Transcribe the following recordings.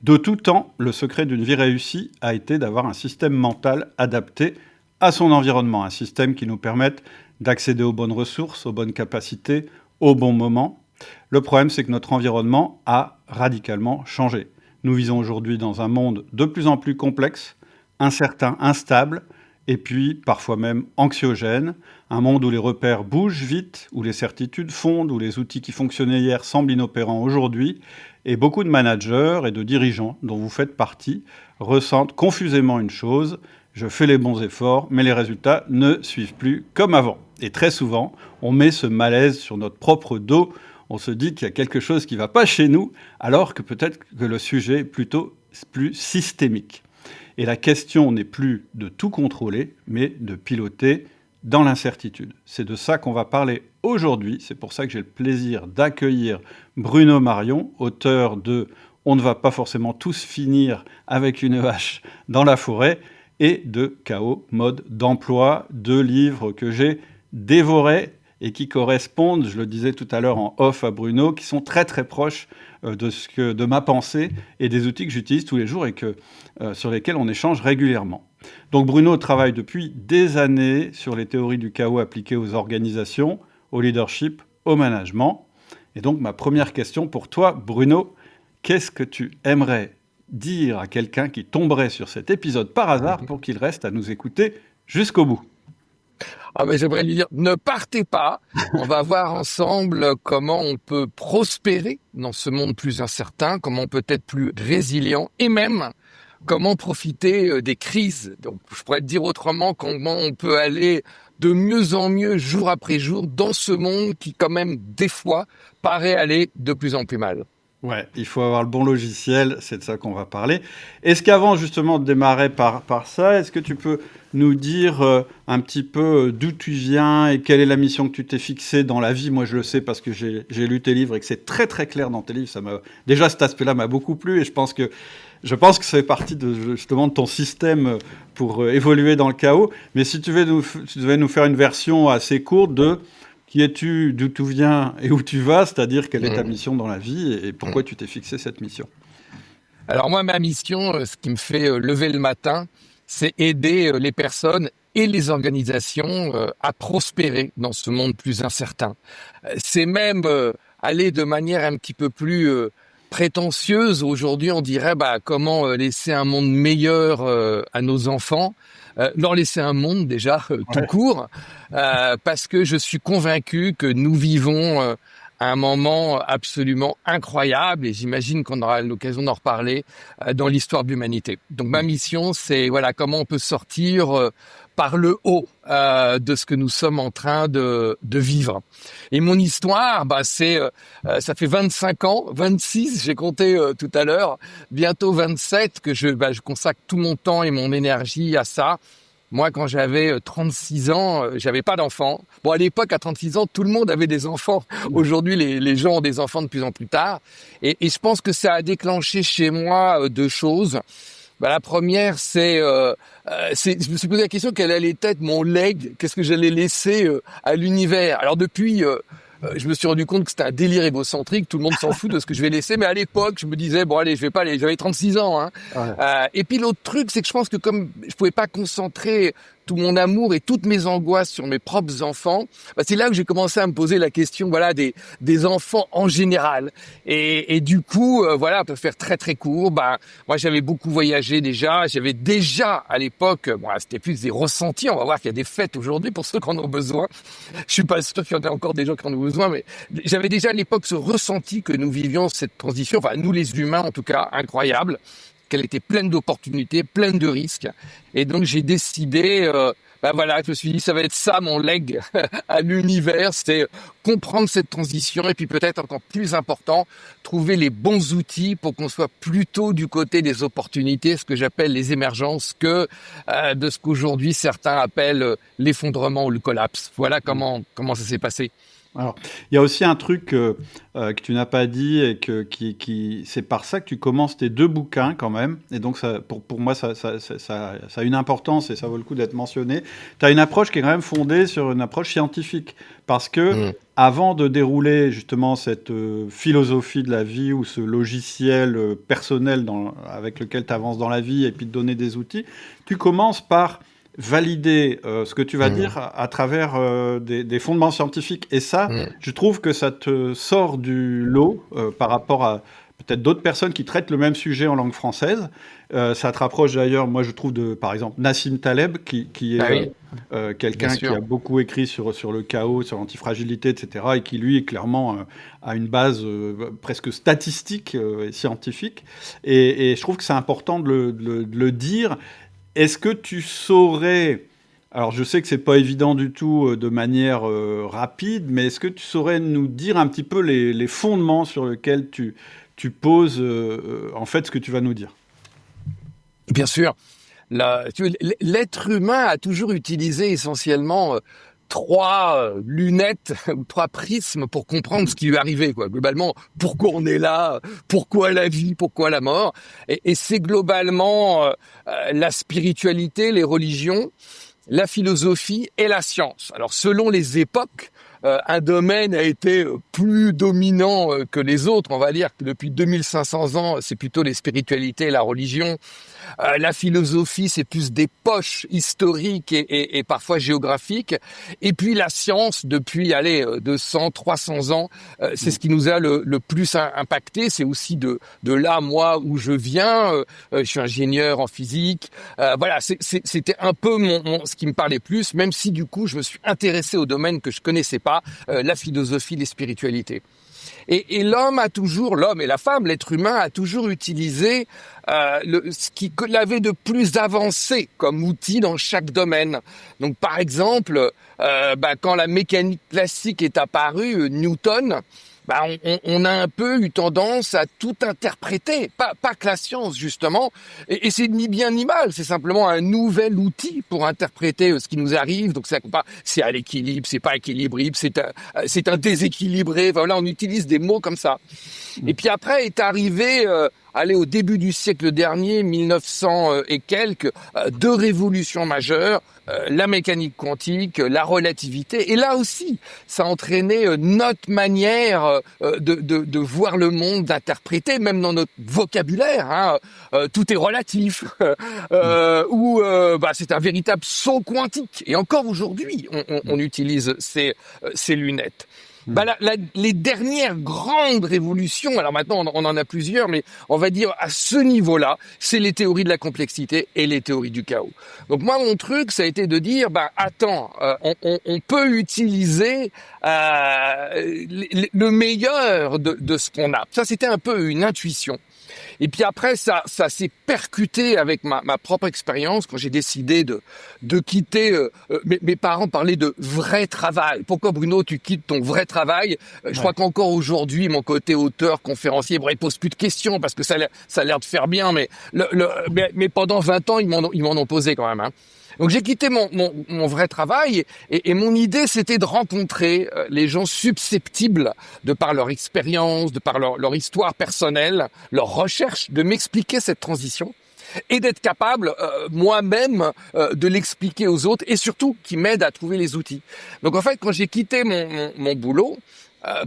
De tout temps, le secret d'une vie réussie a été d'avoir un système mental adapté à son environnement, un système qui nous permette d'accéder aux bonnes ressources, aux bonnes capacités, au bon moment. Le problème, c'est que notre environnement a radicalement changé. Nous vivons aujourd'hui dans un monde de plus en plus complexe, incertain, instable, et puis parfois même anxiogène. Un monde où les repères bougent vite, où les certitudes fondent, où les outils qui fonctionnaient hier semblent inopérants aujourd'hui. Et beaucoup de managers et de dirigeants, dont vous faites partie, ressentent confusément une chose: je fais les bons efforts, mais les résultats ne suivent plus comme avant. Et très souvent, on met ce malaise sur notre propre dos. On se dit qu'il y a quelque chose qui ne va pas chez nous, alors que peut-être que le sujet est plutôt plus systémique. Et la question n'est plus de tout contrôler, mais de piloter dans l'incertitude. C'est de ça qu'on va parler aujourd'hui. C'est pour ça que j'ai le plaisir d'accueillir Bruno Marion, auteur de « On ne va pas forcément tous finir avec une hache dans la forêt » et de « KO, mode d'emploi », 2 livres que j'ai dévorés et qui correspondent, je le disais tout à l'heure en off à Bruno, qui sont très très proches de ma pensée et des outils que j'utilise tous les jours et sur lesquels on échange régulièrement. Donc Bruno travaille depuis des années sur les théories du chaos appliquées aux organisations, au leadership, au management. Et donc ma première question pour toi, Bruno, qu'est-ce que tu aimerais dire à quelqu'un qui tomberait sur cet épisode par hasard pour qu'il reste à nous écouter jusqu'au bout? Ah ben j'aimerais lui dire, ne partez pas, on va voir ensemble comment on peut prospérer dans ce monde plus incertain, comment on peut être plus résilient et même comment profiter des crises. Donc je pourrais te dire autrement comment on peut aller de mieux en mieux jour après jour dans ce monde qui quand même des fois paraît aller de plus en plus mal. Ouais, il faut avoir le bon logiciel, c'est de ça qu'on va parler. Est-ce qu'avant justement de démarrer par ça, est-ce que tu peux nous dire un petit peu d'où tu viens et quelle est la mission que tu t'es fixée dans la vie? Moi je le sais parce que j'ai lu tes livres et que c'est très très clair dans tes livres. Déjà cet aspect-là m'a beaucoup plu et je pense que ça fait partie justement de ton système pour évoluer dans le chaos. Mais si tu devais nous faire une version assez courte de qui es-tu, d'où tu viens et où tu vas, c'est-à-dire quelle est ta mission dans la vie et pourquoi tu t'es fixé cette mission? Alors moi, ma mission, ce qui me fait lever le matin, c'est aider les personnes et les organisations à prospérer dans ce monde plus incertain. C'est même aller de manière un petit peu plus prétentieuse. Aujourd'hui, on dirait comment laisser un monde meilleur à nos enfants. Leur laisser un monde déjà tout court, parce que je suis convaincu que nous vivons un moment absolument incroyable et j'imagine qu'on aura l'occasion d'en reparler dans l'histoire de l'humanité. Donc ma mission, c'est voilà comment on peut sortir par le haut de ce que nous sommes en train de vivre. Et mon histoire, c'est ça fait 25 ans, 26, j'ai compté tout à l'heure, bientôt 27 que je consacre tout mon temps et mon énergie à ça. Moi, quand j'avais 36 ans, j'avais pas d'enfants. Bon, à l'époque, à 36 ans, tout le monde avait des enfants. Aujourd'hui, les gens ont des enfants de plus en plus tard. Et je pense que ça a déclenché chez moi 2 choses. La première, je me suis posé la question, quel allait être mon legs, qu'est-ce que j'allais laisser à l'univers. Alors depuis, je me suis rendu compte que c'était un délire égocentrique, tout le monde s'en fout de ce que je vais laisser, mais à l'époque, je me disais, bon allez, je vais pas aller, j'avais 36 ans. Hein. Ouais. Et puis l'autre truc, c'est que je pense que comme je pouvais pas concentrer tout mon amour et toutes mes angoisses sur mes propres enfants, c'est là que j'ai commencé à me poser la question, des enfants en général. Et du coup, on peut faire très très court. Moi, j'avais beaucoup voyagé déjà. J'avais déjà à l'époque, c'était plus des ressentis. On va voir qu'il y a des fêtes aujourd'hui pour ceux qui en ont besoin. Je suis pas sûr qu'il y en ait encore des gens qui en ont besoin, mais j'avais déjà à l'époque ce ressenti que nous vivions cette transition, enfin nous les humains en tout cas, incroyable, qu'elle était pleine d'opportunités, pleine de risques. Et donc j'ai décidé, je me suis dit ça va être ça mon leg à l'univers, c'est comprendre cette transition et puis peut-être encore plus important, trouver les bons outils pour qu'on soit plutôt du côté des opportunités, ce que j'appelle les émergences, que de ce qu'aujourd'hui certains appellent l'effondrement ou le collapse. Voilà comment ça s'est passé. Alors, il y a aussi un truc que tu n'as pas dit et c'est par ça que tu commences tes deux bouquins quand même. Et donc, ça, pour moi, ça a une importance et ça vaut le coup d'être mentionné. Tu as une approche qui est quand même fondée sur une approche scientifique. Parce que Mm. avant de dérouler justement cette philosophie de la vie ou ce logiciel personnel avec lequel tu avances dans la vie et puis te donner des outils, tu commences par valider ce que tu vas Mm. dire à travers des fondements scientifiques. Et ça, Mm. je trouve que ça te sort du lot par rapport à peut-être d'autres personnes qui traitent le même sujet en langue française. Ça te rapproche d'ailleurs, moi je trouve, par exemple, Nassim Taleb, qui Ah est oui, bien quelqu'un qui sûr. a beaucoup écrit sur le chaos, sur l'antifragilité, etc., et qui, lui, clairement, a une base presque statistique et scientifique. Et je trouve que c'est important de le dire. Est-ce que tu saurais, alors je sais que c'est pas évident du tout de manière rapide, mais est-ce que tu saurais nous dire un petit peu les fondements sur lesquels tu poses en fait ce que tu vas nous dire? Bien sûr. L'être humain a toujours utilisé essentiellement trois lunettes ou trois prismes pour comprendre ce qui lui est arrivé, quoi. Globalement, pourquoi on est là, pourquoi la vie, pourquoi la mort. Et c'est globalement la spiritualité, les religions, la philosophie et la science. Alors, selon les époques, un domaine a été plus dominant que les autres. On va dire que depuis 2500 ans, c'est plutôt les spiritualités et la religion. La philosophie, c'est plus des poches historiques et parfois géographiques. Et puis la science, depuis 200, 300 ans, c'est ce qui nous a le plus impacté. C'est aussi de là, moi, où je viens. Je suis ingénieur en physique. Voilà, c'était un peu ce qui me parlait plus, même si du coup, je me suis intéressé au domaine que je connaissais pas, la philosophie, les spiritualités. Et l'homme et la femme, l'être humain a toujours utilisé ce qu'il avait de plus avancé comme outil dans chaque domaine. Donc par exemple, quand la mécanique classique est apparue, Newton, on a un peu eu tendance à tout interpréter, pas que la science justement, et c'est ni bien ni mal, c'est simplement un nouvel outil pour interpréter ce qui nous arrive. Donc c'est à l'équilibre, c'est pas équilibré, c'est un déséquilibré. Voilà, on utilise des mots comme ça. Et puis après est arrivé, au début du siècle dernier, 1900 et quelques, deux révolutions majeures, la mécanique quantique, la relativité. Et là aussi, ça a entraîné notre manière de voir le monde, d'interpréter, même dans notre vocabulaire. Hein, tout est relatif. C'est un véritable saut quantique. Et encore aujourd'hui, on utilise ces lunettes. Les dernières grandes révolutions, alors maintenant on en a plusieurs, mais on va dire à ce niveau-là, c'est les théories de la complexité et les théories du chaos. Donc moi mon truc ça a été de dire, on peut utiliser le meilleur de ce qu'on a. Ça c'était un peu une intuition. Et puis après, ça s'est percuté avec ma propre expérience quand j'ai décidé de quitter. Mes parents parlaient de vrai travail. Pourquoi, Bruno, tu quittes ton vrai travail? Je crois Ouais. qu'encore aujourd'hui, mon côté auteur, conférencier, il pose plus de questions parce que ça a l'air de faire bien, mais pendant 20 ans, ils m'en ont posé quand même. Hein. Donc j'ai quitté mon vrai travail et mon idée c'était de rencontrer les gens susceptibles de par leur expérience, de par leur histoire personnelle, leur recherche, de m'expliquer cette transition et d'être capable moi-même de l'expliquer aux autres et surtout qui m'aide à trouver les outils. Donc en fait quand j'ai quitté mon boulot,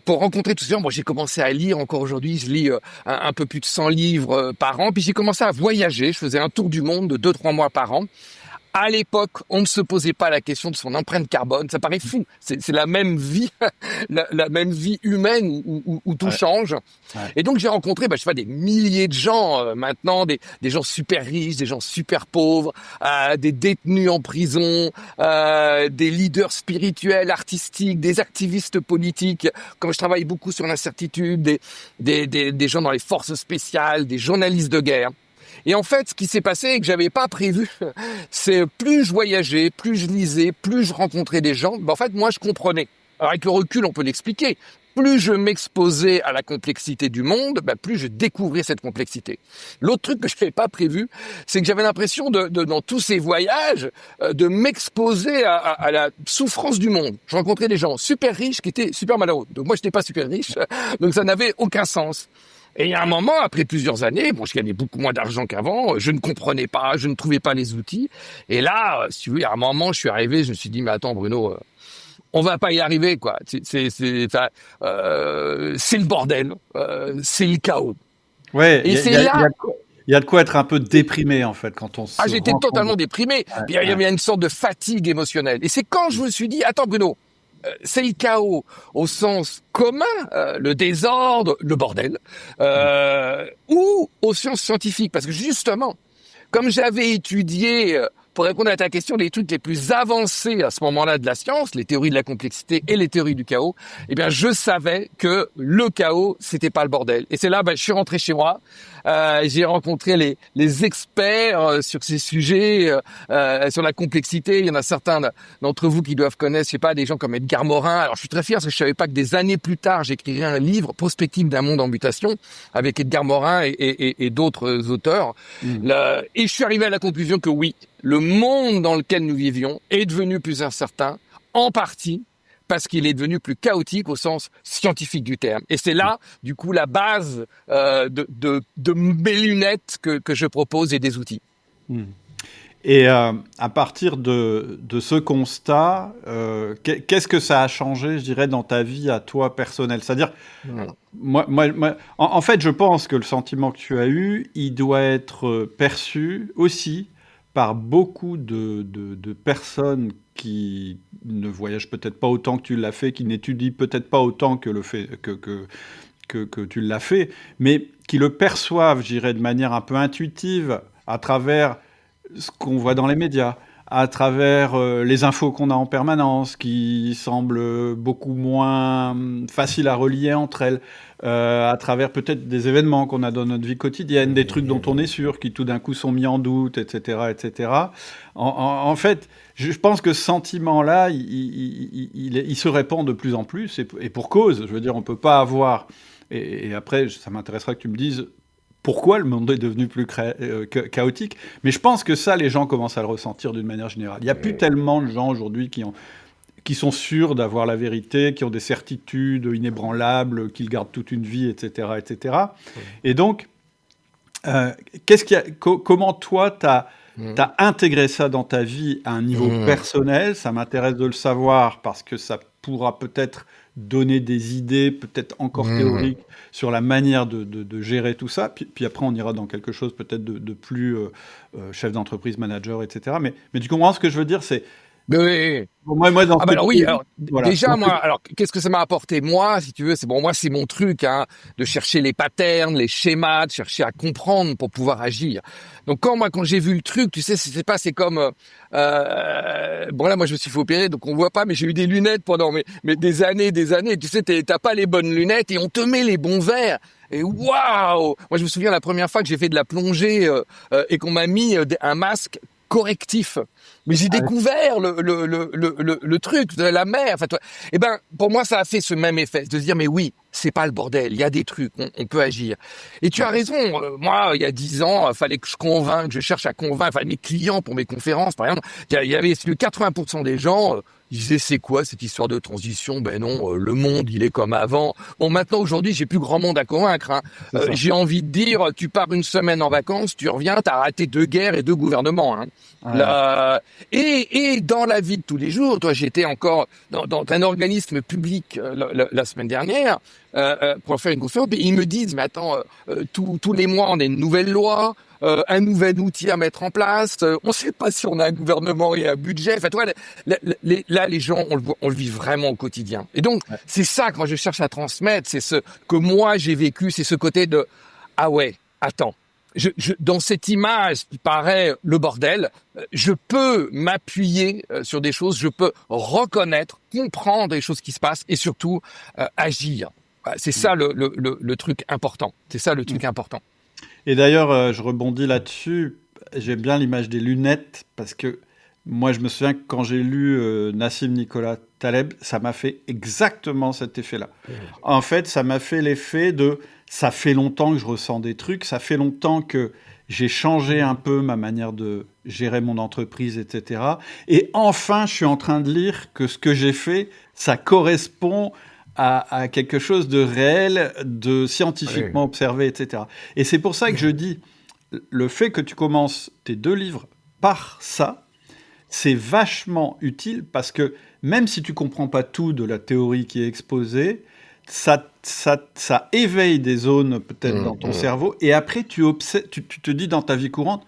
pour rencontrer tous ces gens, j'ai commencé à lire, encore aujourd'hui, je lis un peu plus de 100 livres par an, puis j'ai commencé à voyager, je faisais un tour du monde de 2-3 mois par an. À l'époque, on ne se posait pas la question de son empreinte carbone. Ça paraît fou. C'est la même vie, la même vie humaine où tout Ouais. change. Ouais. Et donc j'ai rencontré, des milliers de gens maintenant, des gens super riches, des gens super pauvres, des détenus en prison, des leaders spirituels, artistiques, des activistes politiques. Comme je travaille beaucoup sur l'incertitude, des gens dans les forces spéciales, des journalistes de guerre. Et en fait, ce qui s'est passé et que j'avais pas prévu, c'est plus je voyageais, plus je lisais, plus je rencontrais des gens. En fait, moi, je comprenais. Alors avec le recul, on peut l'expliquer. Plus je m'exposais à la complexité du monde, plus je découvrais cette complexité. L'autre truc que je n'avais pas prévu, c'est que j'avais l'impression dans tous ces voyages, de m'exposer à la souffrance du monde. Je rencontrais des gens super riches qui étaient super malheureux. Donc moi, je n'étais pas super riche, donc ça n'avait aucun sens. Et il y a un moment, après plusieurs années, je gagnais beaucoup moins d'argent qu'avant, je ne comprenais pas, je ne trouvais pas les outils. Et là, si vous voulez, à un moment, je suis arrivé, je me suis dit, mais attends Bruno, on va pas y arriver, quoi. C'est le bordel, c'est le chaos. Ouais, Et c'est là, il y a de quoi être un peu déprimé, en fait, quand on se j'étais rend compte. totalement déprimé. Ouais, Puis il y ouais. avait une sorte de fatigue émotionnelle. Et c'est quand je me suis dit, attends Bruno, c'est le chaos au sens commun, le désordre, le bordel, ou aux sciences scientifiques, parce que justement, comme j'avais étudié, pour répondre à ta question, les trucs les plus avancés à ce moment-là de la science, les théories de la complexité et les théories du chaos, eh bien, je savais que le chaos, c'était pas le bordel. Et c'est là, je suis rentré chez moi, j'ai rencontré les experts sur ces sujets, sur la complexité. Il y en a certains d'entre vous qui doivent connaître, je sais pas, des gens comme Edgar Morin. Alors, je suis très fier parce que je savais pas que des années plus tard, j'écrirais un livre, Prospective d'un monde en mutation, avec Edgar Morin et d'autres auteurs. Mmh. Et je suis arrivé à la conclusion que oui, le monde dans lequel nous vivions est devenu plus incertain, en partie parce qu'il est devenu plus chaotique au sens scientifique du terme. Et c'est là, du coup, la base de mes lunettes que je propose et des outils. Mmh. Et à partir de ce constat, qu'est-ce que ça a changé, je dirais, dans ta vie à toi personnelle? C'est-à-dire, Voilà. en fait, je pense que le sentiment que tu as eu, il doit être perçu aussi par beaucoup de personnes qui ne voyagent peut-être pas autant que tu l'as fait, qui n'étudient peut-être pas autant que que tu l'as fait, mais qui le perçoivent, je dirais, de manière un peu intuitive à travers ce qu'on voit dans les médias, à travers les infos qu'on a en permanence, qui semblent beaucoup moins faciles à relier entre elles, à travers peut-être des événements qu'on a dans notre vie quotidienne, des trucs dont on est sûr, qui tout d'un coup sont mis en doute, etc., etc. En fait, je pense que ce sentiment-là, il se répand de plus en plus, et pour cause. Je veux dire, on peut pas avoir... Et après, ça m'intéressera que tu me dises pourquoi le monde est devenu plus chaotique. Mais je pense que ça, les gens commencent à le ressentir d'une manière générale. Il n'y a plus tellement de gens aujourd'hui qui sont sûrs d'avoir la vérité, qui ont des certitudes inébranlables, qu'ils gardent toute une vie, etc., etc. Et donc, comment toi, t'as intégré ça dans ta vie à un niveau personnel? Ça m'intéresse de le savoir parce que ça pourra peut-être donner des idées, peut-être encore théoriques, sur la manière de gérer tout ça. Puis après, on ira dans quelque chose peut-être de plus chef d'entreprise, manager, etc. Mais tu comprends ce que je veux dire? C'est Oui. moi dans Ah ce alors oui, alors voilà. déjà moi, alors qu'est-ce que ça m'a apporté moi, si tu veux, c'est bon, moi c'est mon truc, hein, de chercher les patterns, les schémas, de chercher à comprendre pour pouvoir agir. Donc quand j'ai vu le truc, tu sais, c'est comme bon là moi je me suis fait opérer, donc on voit pas, mais j'ai eu des lunettes pendant mais des années, tu sais, t'as pas les bonnes lunettes et on te met les bons verres. Et waouh! Moi je me souviens la première fois que j'ai fait de la plongée et qu'on m'a mis un masque correctif. Mais j'ai découvert le truc de la mer. Enfin, eh ben, pour moi, ça a fait ce même effet, de se dire, mais oui, c'est pas le bordel. Il y a des trucs, on peut agir. Et tu as raison. Moi, il y a 10 ans, il fallait que je cherche à convaincre mes clients pour mes conférences, par exemple. Il y avait 80% des gens, ils disaient, c'est quoi cette histoire de transition? Ben non, le monde, il est comme avant. Bon, maintenant, aujourd'hui, j'ai plus grand monde à convaincre, hein. J'ai envie de dire, tu pars une semaine en vacances, tu reviens, t'as raté 2 guerres et 2 gouvernements, hein. Et dans la vie de tous les jours, toi, j'étais encore dans un organisme public la semaine dernière pour faire une conférence, et ils me disent, mais attends, tous les mois, on a une nouvelle loi, un nouvel outil à mettre en place, on ne sait pas si on a un gouvernement et un budget. Enfin, toi, là, les gens, on le vit vraiment au quotidien. Et donc, c'est ça, quand je cherche à transmettre, c'est ce que moi, j'ai vécu, c'est ce côté de, ah ouais, attends. Dans cette image qui paraît le bordel, je peux m'appuyer sur des choses, je peux reconnaître, comprendre les choses qui se passent et surtout agir. C'est ça le truc important. C'est ça le truc important. Et d'ailleurs, je rebondis là-dessus. J'aime bien l'image des lunettes parce que Moi, je me souviens que quand j'ai lu Nassim Nicolas Taleb, ça m'a fait exactement cet effet-là. En fait, ça m'a fait l'effet de ça fait longtemps que je ressens des trucs, ça fait longtemps que j'ai changé un peu ma manière de gérer mon entreprise, etc. Et enfin, je suis en train de lire que ce que j'ai fait, ça correspond à quelque chose de réel, de Oui. scientifiquement observé, etc. Et c'est pour ça que je dis, le fait que tu commences tes 2 livres par ça, c'est vachement utile parce que même si tu comprends pas tout de la théorie qui est exposée, ça éveille des zones peut-être dans ton cerveau et après tu te dis dans ta vie courante,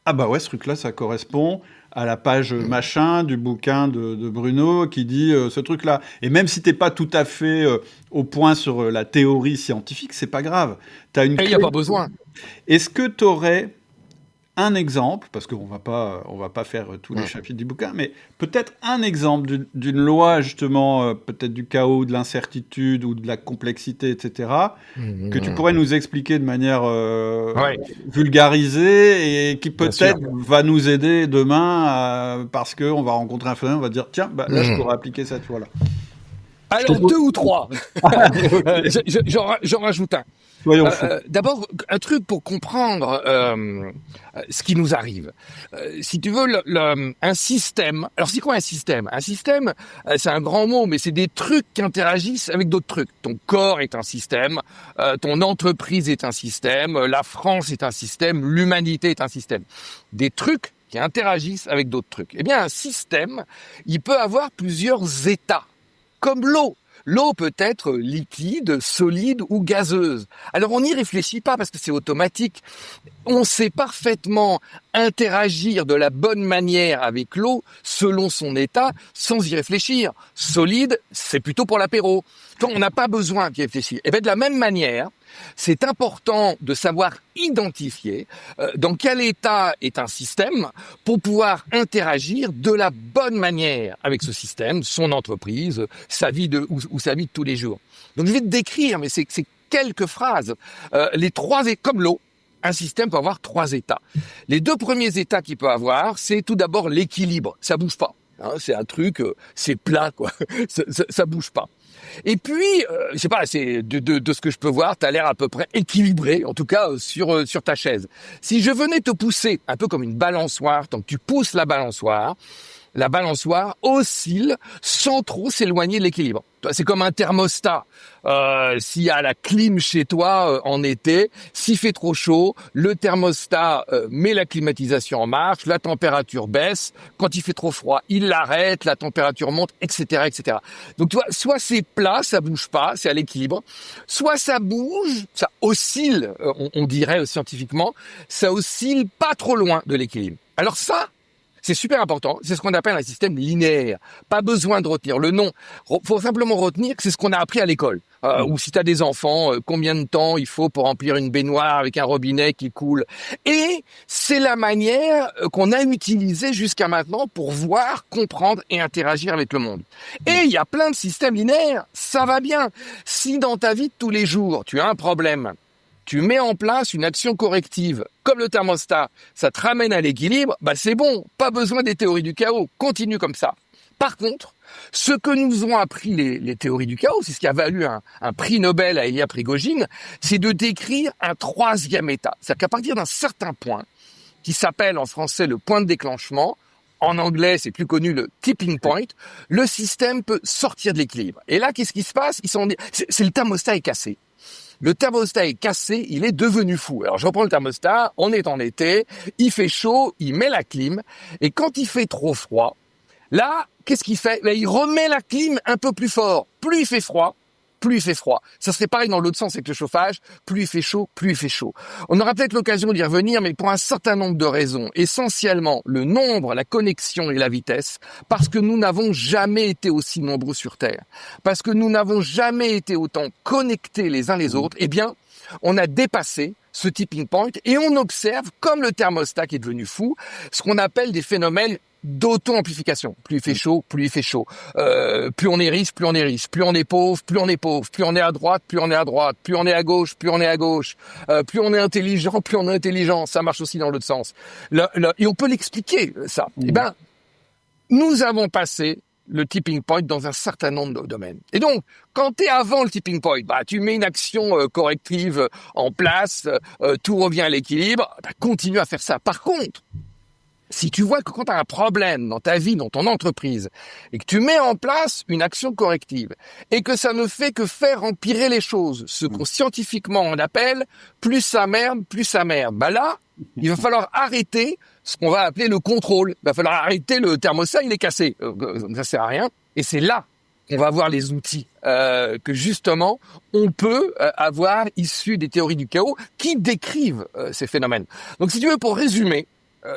ah bah ouais, ce truc-là, ça correspond à la page machin du bouquin de Bruno qui dit ce truc-là. Et même si t'es pas tout à fait au point sur la théorie scientifique, c'est pas grave. T'as une Et il n'y a clé. pas besoin. Est-ce que tu aurais un exemple, parce on va pas faire tous les Mm. chapitres du bouquin, mais peut-être un exemple d'une loi justement, peut-être du chaos, de l'incertitude ou de la complexité, etc., que tu pourrais Mm. nous expliquer de manière Ouais, vulgarisée et qui bien peut-être sûr. va nous aider demain parce qu'on va rencontrer un phénomène, on va dire, tiens, bah, là, je Mm. pourrais appliquer cette loi-là. Je te Alors, pose... 2 ou 3. Ok, J'en rajoute un. soyons fous. D'abord, un truc pour comprendre ce qui nous arrive. Si tu veux, un système. Alors, c'est quoi un système? Un système, c'est un grand mot, mais c'est des trucs qui interagissent avec d'autres trucs. Ton corps est un système, ton entreprise est un système, la France est un système, l'humanité est un système. Des trucs qui interagissent avec d'autres trucs. Eh bien, un système, il peut avoir plusieurs états, comme l'eau. L'eau peut être liquide, solide ou gazeuse. Alors on n'y réfléchit pas parce que c'est automatique. On sait parfaitement interagir de la bonne manière avec l'eau selon son état sans y réfléchir. Solide, c'est plutôt pour l'apéro. On n'a pas besoin d'y réfléchir. Et bien de la même manière, c'est important de savoir identifier dans quel état est un système pour pouvoir interagir de la bonne manière avec ce système, son entreprise, sa vie ou sa vie de tous les jours. Donc je vais te décrire, mais c'est quelques phrases. Les trois, comme l'eau, un système peut avoir 3 états. Les 2 premiers états qu'il peut avoir, c'est tout d'abord l'équilibre. Ça bouge pas. Hein, c'est un truc, c'est plat, quoi. Ça bouge pas. Et puis, je sais pas, c'est de ce que je peux voir, tu as l'air à peu près équilibré, en tout cas sur ta chaise. Si je venais te pousser, un peu comme une balançoire, tant que tu pousses la balançoire oscille sans trop s'éloigner de l'équilibre. C'est comme un thermostat. S'il y a la clim chez toi en été, s'il fait trop chaud, le thermostat met la climatisation en marche, la température baisse. Quand il fait trop froid, il l'arrête, la température monte, etc., etc. Donc tu vois, soit c'est plat, ça bouge pas, c'est à l'équilibre, soit ça bouge, ça oscille, on dirait scientifiquement, ça oscille pas trop loin de l'équilibre. Alors ça, c'est super important. C'est ce qu'on appelle un système linéaire. Pas besoin de retenir le nom. Faut simplement retenir que c'est ce qu'on a appris à l'école. Ou si tu as des enfants, combien de temps il faut pour remplir une baignoire avec un robinet qui coule. Et c'est la manière qu'on a utilisée jusqu'à maintenant pour voir, comprendre et interagir avec le monde. Et il y a plein de systèmes linéaires. Ça va bien. Si dans ta vie de tous les jours, tu as un problème, tu mets en place une action corrective, comme le thermostat, ça te ramène à l'équilibre, bah c'est bon, pas besoin des théories du chaos, continue comme ça. Par contre, ce que nous ont appris les théories du chaos, c'est ce qui a valu un prix Nobel à Ilya Prigogine, c'est de décrire un 3e état. C'est-à-dire qu'à partir d'un certain point, qui s'appelle en français le point de déclenchement, en anglais c'est plus connu le tipping point, le système peut sortir de l'équilibre. Et là, qu'est-ce qui se passe? C'est le thermostat est cassé. Le thermostat est cassé, il est devenu fou. Alors je reprends le thermostat, on est en été, il fait chaud, il met la clim, et quand il fait trop froid, là, qu'est-ce qu'il fait? Il remet la clim un peu plus fort. Plus il fait froid, plus il fait froid. Ça serait pareil dans l'autre sens avec le chauffage, plus il fait chaud, plus il fait chaud. On aura peut-être l'occasion d'y revenir, mais pour un certain nombre de raisons. Essentiellement, le nombre, la connexion et la vitesse, parce que nous n'avons jamais été aussi nombreux sur Terre, parce que nous n'avons jamais été autant connectés les uns les autres, eh bien, on a dépassé ce tipping point et on observe, comme le thermostat qui est devenu fou, ce qu'on appelle des phénomènes d'auto-amplification. Plus il fait chaud, plus il fait chaud. Plus on est riche, plus on est riche. Plus on est pauvre, plus on est pauvre. Plus on est à droite, plus on est à droite. Plus on est à gauche, plus on est à gauche. Plus on est intelligent, plus on est intelligent. Ça marche aussi dans l'autre sens. Et on peut l'expliquer, ça. Eh ben, Nous avons passé le tipping point dans un certain nombre de domaines. Et donc, quand tu es avant le tipping point, tu mets une action corrective en place, tout revient à l'équilibre, continue à faire ça. Par contre, si tu vois que quand tu as un problème dans ta vie, dans ton entreprise, et que tu mets en place une action corrective, et que ça ne fait que faire empirer les choses, ce qu'on scientifiquement on appelle plus ça merde, là, il va falloir arrêter ce qu'on va appeler le contrôle. Il va falloir arrêter le thermostat, il est cassé. Ça sert à rien. Et c'est là qu'on va avoir les outils que justement on peut avoir issus des théories du chaos qui décrivent ces phénomènes. Donc si tu veux, pour résumer,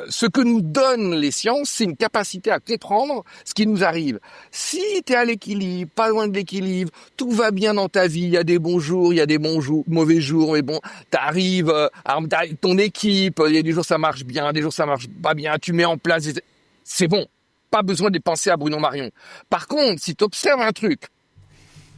ce que nous donnent les sciences, c'est une capacité à comprendre ce qui nous arrive. Si tu es à l'équilibre, pas loin de l'équilibre, tout va bien dans ta vie, il y a des bons jours, il y a des mauvais jours, mais bon, t'arrives, ton équipe, il y a des jours ça marche bien, des jours ça marche pas bien, tu mets en place, c'est bon, pas besoin de penser à Bruno Marion. Par contre, si tu observes un truc,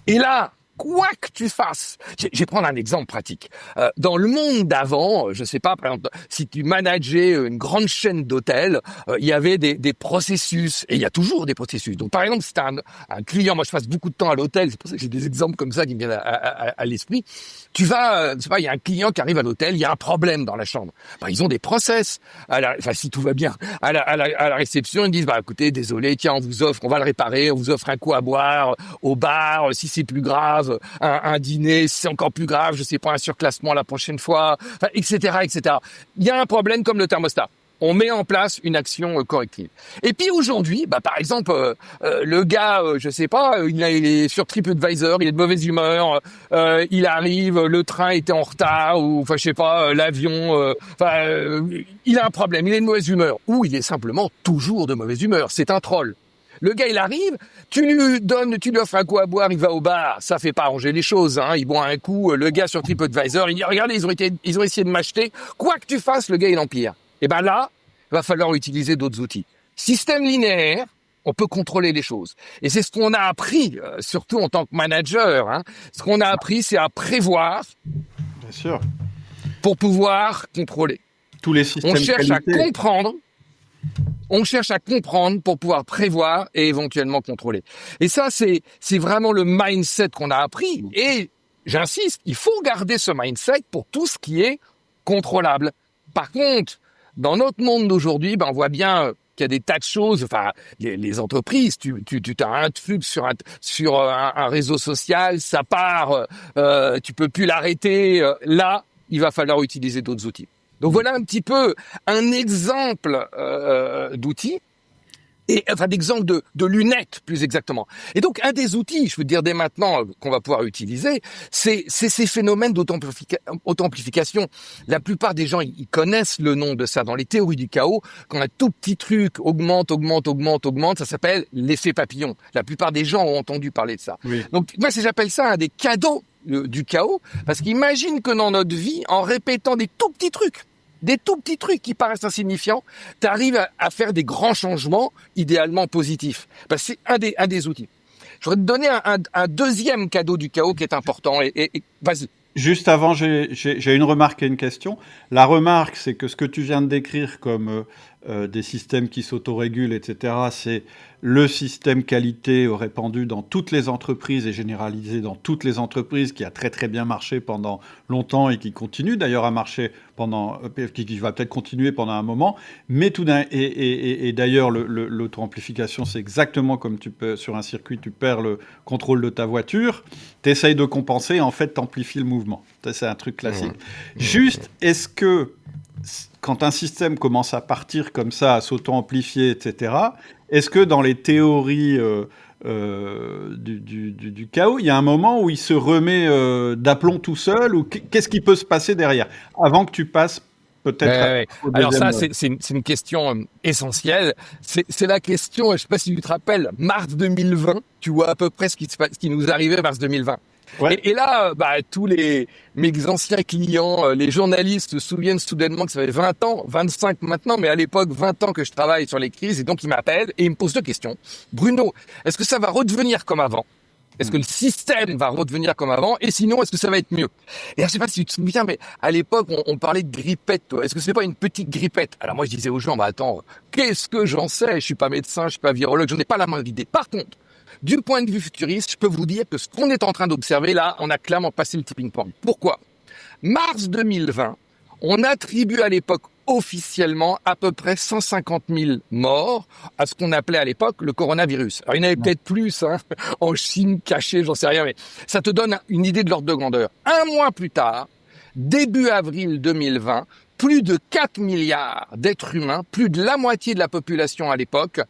et là, quoi que tu fasses, je vais prendre un exemple pratique. Dans le monde d'avant, je sais pas, par exemple, si tu manageais une grande chaîne d'hôtels, il y avait des processus, et il y a toujours des processus. Donc, par exemple, si tu as un client, moi je passe beaucoup de temps à l'hôtel, c'est pour ça que j'ai des exemples comme ça qui me viennent à l'esprit. Tu vas, je sais pas, il y a un client qui arrive à l'hôtel, il y a un problème dans la chambre. Ils ont des process. Si tout va bien, à la réception, ils disent, écoutez, désolé, tiens, on va le réparer, on vous offre un coup à boire au bar, si c'est plus grave, un dîner, c'est encore plus grave, je sais pas, un surclassement la prochaine fois, etc., etc. Il y a un problème comme le thermostat. On met en place une action corrective. Et puis aujourd'hui, par exemple, le gars, je sais pas, il est sur TripAdvisor, il est de mauvaise humeur, il arrive, le train était en retard, ou je sais pas, l'avion, il a un problème, il est de mauvaise humeur, ou il est simplement toujours de mauvaise humeur. C'est un troll. Le gars, il arrive, tu lui offres un coup à boire, il va au bar, ça fait pas arranger les choses, hein. Il boit un coup, le gars sur TripAdvisor, il dit, regardez, ils ont essayé de m'acheter. Quoi que tu fasses, le gars, il empire. Et là, il va falloir utiliser d'autres outils. Système linéaire, on peut contrôler les choses. Et c'est ce qu'on a appris, surtout en tant que manager, hein. Ce qu'on a appris, c'est à prévoir. Bien sûr. Pour pouvoir contrôler. Tous les systèmes On cherche qualité. à comprendre. On cherche à comprendre pour pouvoir prévoir et éventuellement contrôler. Et ça, c'est vraiment le mindset qu'on a appris. Et j'insiste, il faut garder ce mindset pour tout ce qui est contrôlable. Par contre, dans notre monde d'aujourd'hui, on voit bien qu'il y a des tas de choses. Enfin, les entreprises, tu as un truc sur un réseau social, ça part, tu peux plus l'arrêter. Là, il va falloir utiliser d'autres outils. Donc voilà un petit peu un exemple d'outils, d'exemple de lunettes plus exactement. Et donc un des outils, je veux dire dès maintenant qu'on va pouvoir utiliser, c'est ces phénomènes d'auto-amplification. La plupart des gens ils connaissent le nom de ça dans les théories du chaos. Quand un tout petit truc augmente, ça s'appelle l'effet papillon. La plupart des gens ont entendu parler de ça. Oui. Donc moi j'appelle ça un des cadeaux du chaos, parce qu'imagine que dans notre vie, en répétant des tout petits trucs qui paraissent insignifiants, tu arrives à faire des grands changements, idéalement positifs. C'est un des outils. Je voudrais te donner un deuxième cadeau du chaos qui est important. Et vas-y. Juste avant, j'ai une remarque et une question. La remarque, c'est que ce que tu viens de décrire comme des systèmes qui s'autorégulent, etc., c'est le système qualité répandu dans toutes les entreprises et généralisé dans toutes les entreprises, qui a très très bien marché pendant longtemps et qui continue d'ailleurs à marcher qui va peut-être continuer pendant un moment. Mais et d'ailleurs, l'auto-amplification, c'est exactement comme sur un circuit, tu perds le contrôle de ta voiture, tu essayes de compenser, en fait, tu amplifies le mouvement. Ça, c'est un truc classique. Juste, est-ce que quand un système commence à partir comme ça, à s'auto-amplifier, etc., est-ce que dans les théories du chaos, il y a un moment où il se remet d'aplomb tout seul, ou qu'est-ce qui peut se passer derrière, avant que tu passes peut-être Alors ça, c'est une question essentielle. C'est la question, je ne sais pas si tu te rappelles, mars 2020, tu vois à peu près ce qui nous arrivait mars 2020. Ouais. Et là, tous mes anciens clients, les journalistes se souviennent soudainement que ça fait 20 ans, 25 maintenant, mais à l'époque, 20 ans que je travaille sur les crises, et donc ils m'appellent et ils me posent deux questions. Bruno, est-ce que ça va redevenir comme avant ? Est-ce que le système va redevenir comme avant? Et sinon, est-ce que ça va être mieux? Et là, je sais pas si tu te souviens, mais à l'époque, on parlait de grippette, toi. Est-ce que c'est pas une petite grippette? Alors moi, je disais aux gens, bah attends, qu'est-ce que j'en sais? Je suis pas médecin, je suis pas virologue, j'en ai pas la moindre idée. Par contre, du point de vue futuriste, je peux vous dire que ce qu'on est en train d'observer là, on a clairement passé le tipping point. Pourquoi? Mars 2020, on attribue à l'époque officiellement à peu près 150 000 morts à ce qu'on appelait à l'époque le coronavirus. Alors il y en avait peut-être plus en Chine cachée, j'en sais rien, mais ça te donne une idée de l'ordre de grandeur. Un mois plus tard, début avril 2020, plus de 4 milliards d'êtres humains, plus de la moitié de la population à l'époque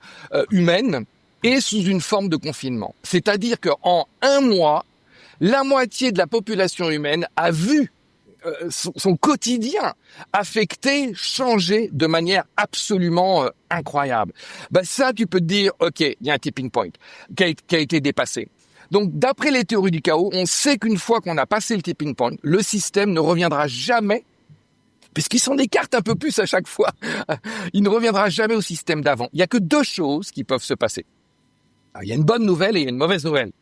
humaine, est sous une forme de confinement. C'est-à-dire qu'en un mois, la moitié de la population humaine a vu son quotidien affecté, changé de manière absolument incroyable. Ben ça, tu peux te dire, ok, il y a un tipping point qui a été dépassé. Donc, d'après les théories du chaos, on sait qu'une fois qu'on a passé le tipping point, le système ne reviendra jamais, puisqu'il s'en écarte un peu plus à chaque fois, il ne reviendra jamais au système d'avant. Il n'y a que deux choses qui peuvent se passer. Alors, il y a une bonne nouvelle et il y a une mauvaise nouvelle.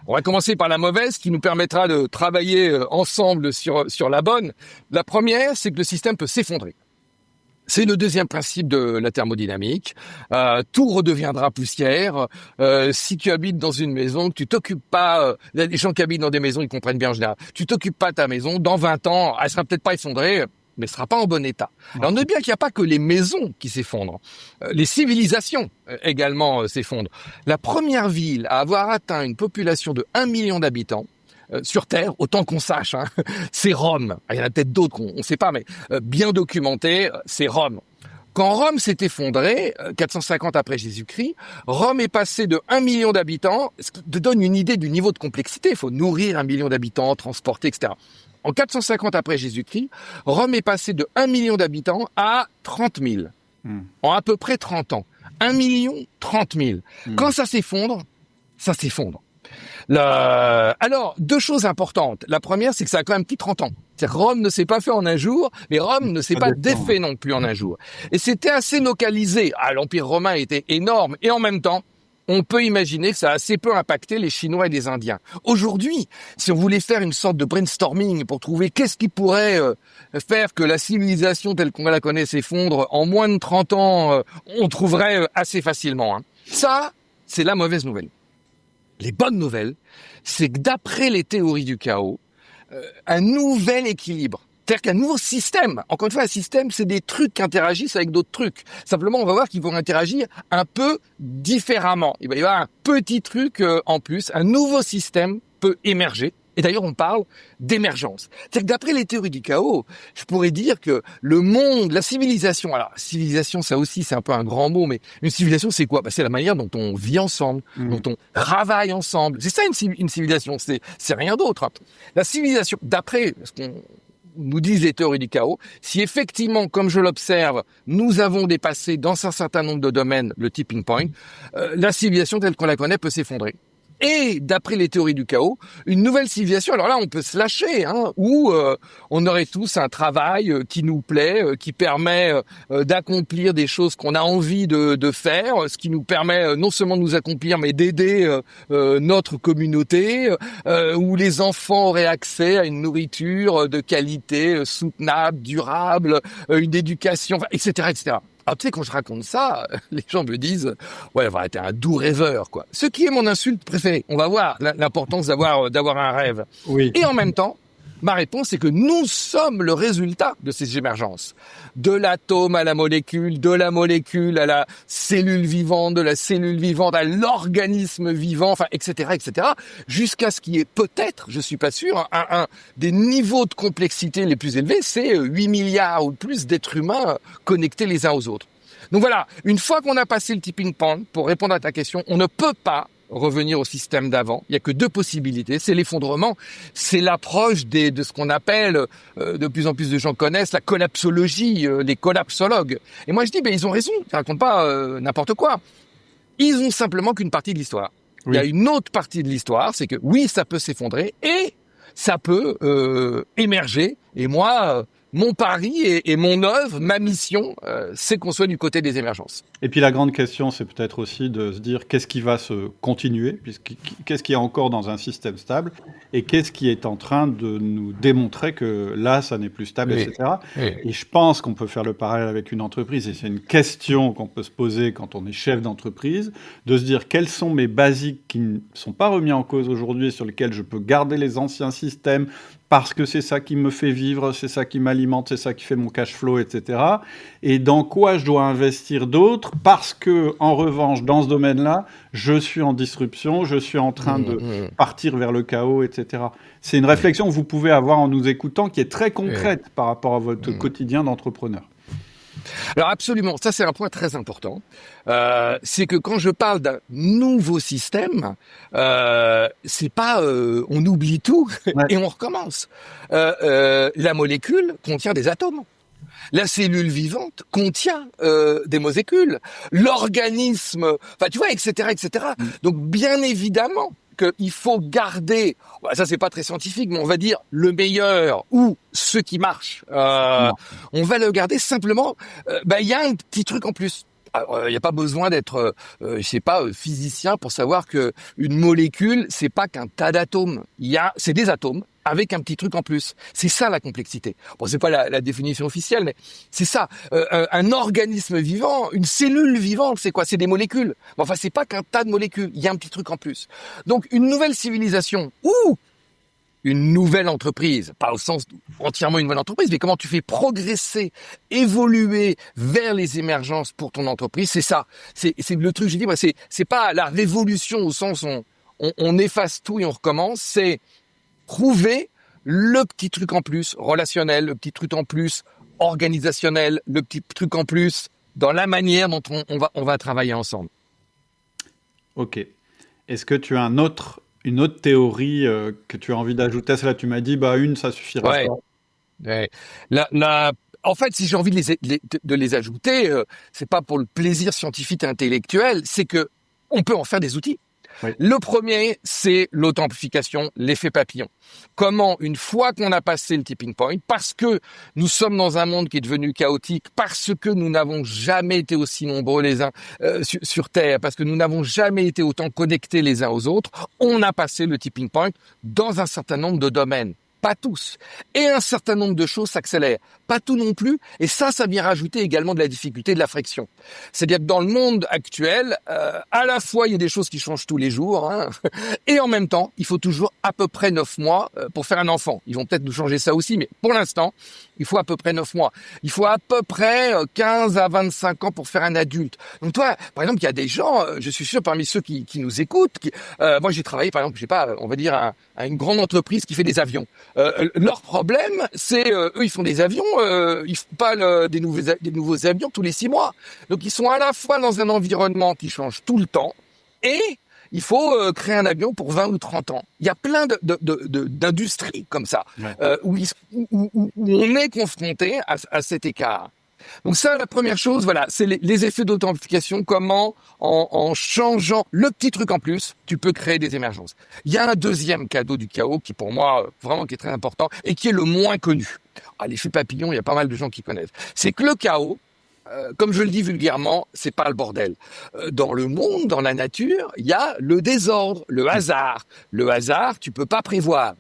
On va commencer par la mauvaise qui nous permettra de travailler ensemble sur la bonne. La première, c'est que le système peut s'effondrer. C'est le deuxième principe de la thermodynamique. Tout redeviendra poussière. Si tu habites dans une maison, que tu t'occupes pas, les gens qui habitent dans des maisons, ils comprennent bien en général. Tu t'occupes pas de ta maison, dans 20 ans, elle sera peut-être pas effondrée, mais ce sera pas en bon état. Alors, on note bien qu'il n'y a pas que les maisons qui s'effondrent. Les civilisations également s'effondrent. La première ville à avoir atteint une population de 1 million d'habitants, sur Terre, autant qu'on sache, c'est Rome. Il y en a peut-être d'autres qu'on ne sait pas, mais bien documenté, c'est Rome. Quand Rome s'est effondrée, 450 après Jésus-Christ, Rome est passé de 1 million d'habitants, ce qui te donne une idée du niveau de complexité. Il faut nourrir 1 million d'habitants, transporter, etc. En 450 après Jésus-Christ, Rome est passé de 1 million d'habitants à 30 000. En à peu près 30 ans. 1 million, 30 000. Quand ça s'effondre, ça s'effondre. Alors, deux choses importantes. La première, c'est que ça a quand même pris 30 ans. C'est-à-dire que Rome ne s'est pas fait en un jour, mais Rome ne s'est pas défait non plus en un jour. Et c'était assez localisé. L'Empire romain était énorme. Et en même temps, on peut imaginer que ça a assez peu impacté les Chinois et les Indiens. Aujourd'hui, si on voulait faire une sorte de brainstorming pour trouver qu'est-ce qui pourrait faire que la civilisation telle qu'on la connaît s'effondre en moins de 30 ans, on trouverait assez facilement. Ça, c'est la mauvaise nouvelle. Les bonnes nouvelles, c'est que d'après les théories du chaos, un nouvel équilibre, c'est-à-dire qu'un nouveau système, encore une fois, un système, c'est des trucs qui interagissent avec d'autres trucs. Simplement, on va voir qu'ils vont interagir un peu différemment. Il va y avoir un petit truc en plus, un nouveau système peut émerger. Et d'ailleurs, on parle d'émergence. C'est-à-dire que d'après les théories du chaos, je pourrais dire que le monde, la civilisation, alors civilisation, ça aussi, c'est un peu un grand mot, mais une civilisation, c'est quoi? C'est la manière dont on vit ensemble, dont on travaille ensemble. C'est ça une civilisation, c'est rien d'autre. La civilisation, d'après ce qu'on nous disent les théories du chaos, si effectivement, comme je l'observe, nous avons dépassé dans un certain nombre de domaines le tipping point, la civilisation telle qu'on la connaît peut s'effondrer. Et d'après les théories du chaos, une nouvelle civilisation, alors là on peut se lâcher, où on aurait tous un travail qui nous plaît, qui permet d'accomplir des choses qu'on a envie de faire, ce qui nous permet non seulement de nous accomplir, mais d'aider notre communauté, où les enfants auraient accès à une nourriture de qualité, soutenable, durable, une éducation, etc., etc. Alors, tu sais, quand je raconte ça, les gens me disent, ouais, t'es un doux rêveur, quoi. Ce qui est mon insulte préférée. On va voir l'importance d'avoir un rêve. Oui. Et en même temps, ma réponse, c'est que nous sommes le résultat de ces émergences. De l'atome à la molécule, de la molécule à la cellule vivante, de la cellule vivante à l'organisme vivant, enfin, etc., etc., jusqu'à ce qui est peut-être, je suis pas sûr, un des niveaux de complexité les plus élevés, c'est 8 milliards ou plus d'êtres humains connectés les uns aux autres. Donc voilà, une fois qu'on a passé le tipping point, pour répondre à ta question, on ne peut pas revenir au système d'avant. Il y a que deux possibilités. C'est l'effondrement, c'est l'approche de ce qu'on appelle, de plus en plus de gens connaissent, la collapsologie, les collapsologues. Et moi je dis, ils ont raison, ils racontent pas n'importe quoi. Ils ont simplement qu'une partie de l'histoire. Oui. Il y a une autre partie de l'histoire, c'est que oui, ça peut s'effondrer et ça peut émerger. Et moi, mon pari et mon œuvre, ma mission, c'est qu'on soit du côté des émergences. Et puis la grande question, c'est peut-être aussi de se dire qu'est-ce qui va se continuer, qu'est-ce qui est encore dans un système stable, et qu'est-ce qui est en train de nous démontrer que là, ça n'est plus stable, Oui, etc. oui, Et je pense qu'on peut faire le parallèle avec une entreprise, et c'est une question qu'on peut se poser quand on est chef d'entreprise, de se dire quels sont mes basiques qui ne sont pas remis en cause aujourd'hui et sur lesquels je peux garder les anciens systèmes parce que c'est ça qui me fait vivre, c'est ça qui m'alimente, c'est ça qui fait mon cash flow, etc. Et dans quoi je dois investir d'autres parce que, en revanche, dans ce domaine-là, je suis en disruption, je suis en train de partir vers le chaos, etc. C'est une réflexion que vous pouvez avoir en nous écoutant qui est très concrète par rapport à votre quotidien d'entrepreneur. Alors absolument, ça c'est un point très important. C'est que quand je parle d'un nouveau système, c'est pas on oublie tout Ouais. et on recommence. La molécule contient des atomes. La cellule vivante contient des molécules. L'organisme, enfin tu vois, etc., etc. Donc bien évidemment qu'il faut garder, ça c'est pas très scientifique, mais on va dire le meilleur ou ce qui marche. On va le garder simplement. Il y a un petit truc en plus. Il n'y a pas besoin d'être, je sais pas, physicien pour savoir que une molécule, c'est pas qu'un tas d'atomes. C'est des atomes avec un petit truc en plus. C'est ça la complexité. Bon, c'est pas la définition officielle, mais c'est ça. Un organisme vivant, une cellule vivante, c'est quoi? C'est des molécules. Mais enfin, c'est pas qu'un tas de molécules. Il y a un petit truc en plus. Donc, une nouvelle civilisation ou une nouvelle entreprise, pas au sens entièrement une nouvelle entreprise, mais comment tu fais progresser, évoluer vers les émergences pour ton entreprise, c'est ça. C'est le truc, je dis, moi, c'est pas la révolution au sens on efface tout et on recommence, c'est trouver le petit truc en plus relationnel, le petit truc en plus organisationnel, le petit truc en plus dans la manière dont on va travailler ensemble. Ok. Est-ce que tu as une autre théorie que tu as envie d'ajouter à cela? Tu m'as dit, une, ça suffira Ouais. pas. Ouais. En fait, si j'ai envie de les ajouter, c'est pas pour le plaisir scientifique et intellectuel, c'est que on peut en faire des outils. Oui. Le premier, c'est l'authentification, l'effet papillon. Comment, une fois qu'on a passé le tipping point, parce que nous sommes dans un monde qui est devenu chaotique, parce que nous n'avons jamais été aussi nombreux les uns sur Terre, parce que nous n'avons jamais été autant connectés les uns aux autres, on a passé le tipping point dans un certain nombre de domaines. Pas tous. Et un certain nombre de choses s'accélèrent. Pas tout non plus. Et ça vient rajouter également de la difficulté, de la friction. C'est-à-dire que dans le monde actuel, à la fois, il y a des choses qui changent tous les jours, hein, et en même temps, il faut toujours à peu près 9 mois pour faire un enfant. Ils vont peut-être nous changer ça aussi, mais pour l'instant, il faut à peu près 9 mois. Il faut à peu près 15 à 25 ans pour faire un adulte. Donc toi, par exemple, il y a des gens, je suis sûr parmi ceux qui nous écoutent, moi j'ai travaillé, par exemple, je sais pas, on va dire à une grande entreprise qui fait des avions. Leur problème, c'est eux, ils font des avions, ils font pas des nouveaux avions tous les 6 mois. Donc ils sont à la fois dans un environnement qui change tout le temps et il faut créer un avion pour 20 ou 30 ans. Il y a plein d'industries comme ça Ouais. où on est confronté à cet écart. Donc ça, la première chose, voilà, c'est les effets d'authentification, comment en changeant le petit truc en plus, tu peux créer des émergences. Il y a un deuxième cadeau du chaos qui, pour moi, vraiment qui est très important et qui est le moins connu. L'effet papillon, il y a pas mal de gens qui connaissent. C'est que le chaos, comme je le dis vulgairement, c'est pas le bordel. Dans le monde, dans la nature, il y a le désordre, le hasard. Le hasard, tu peux pas prévoir.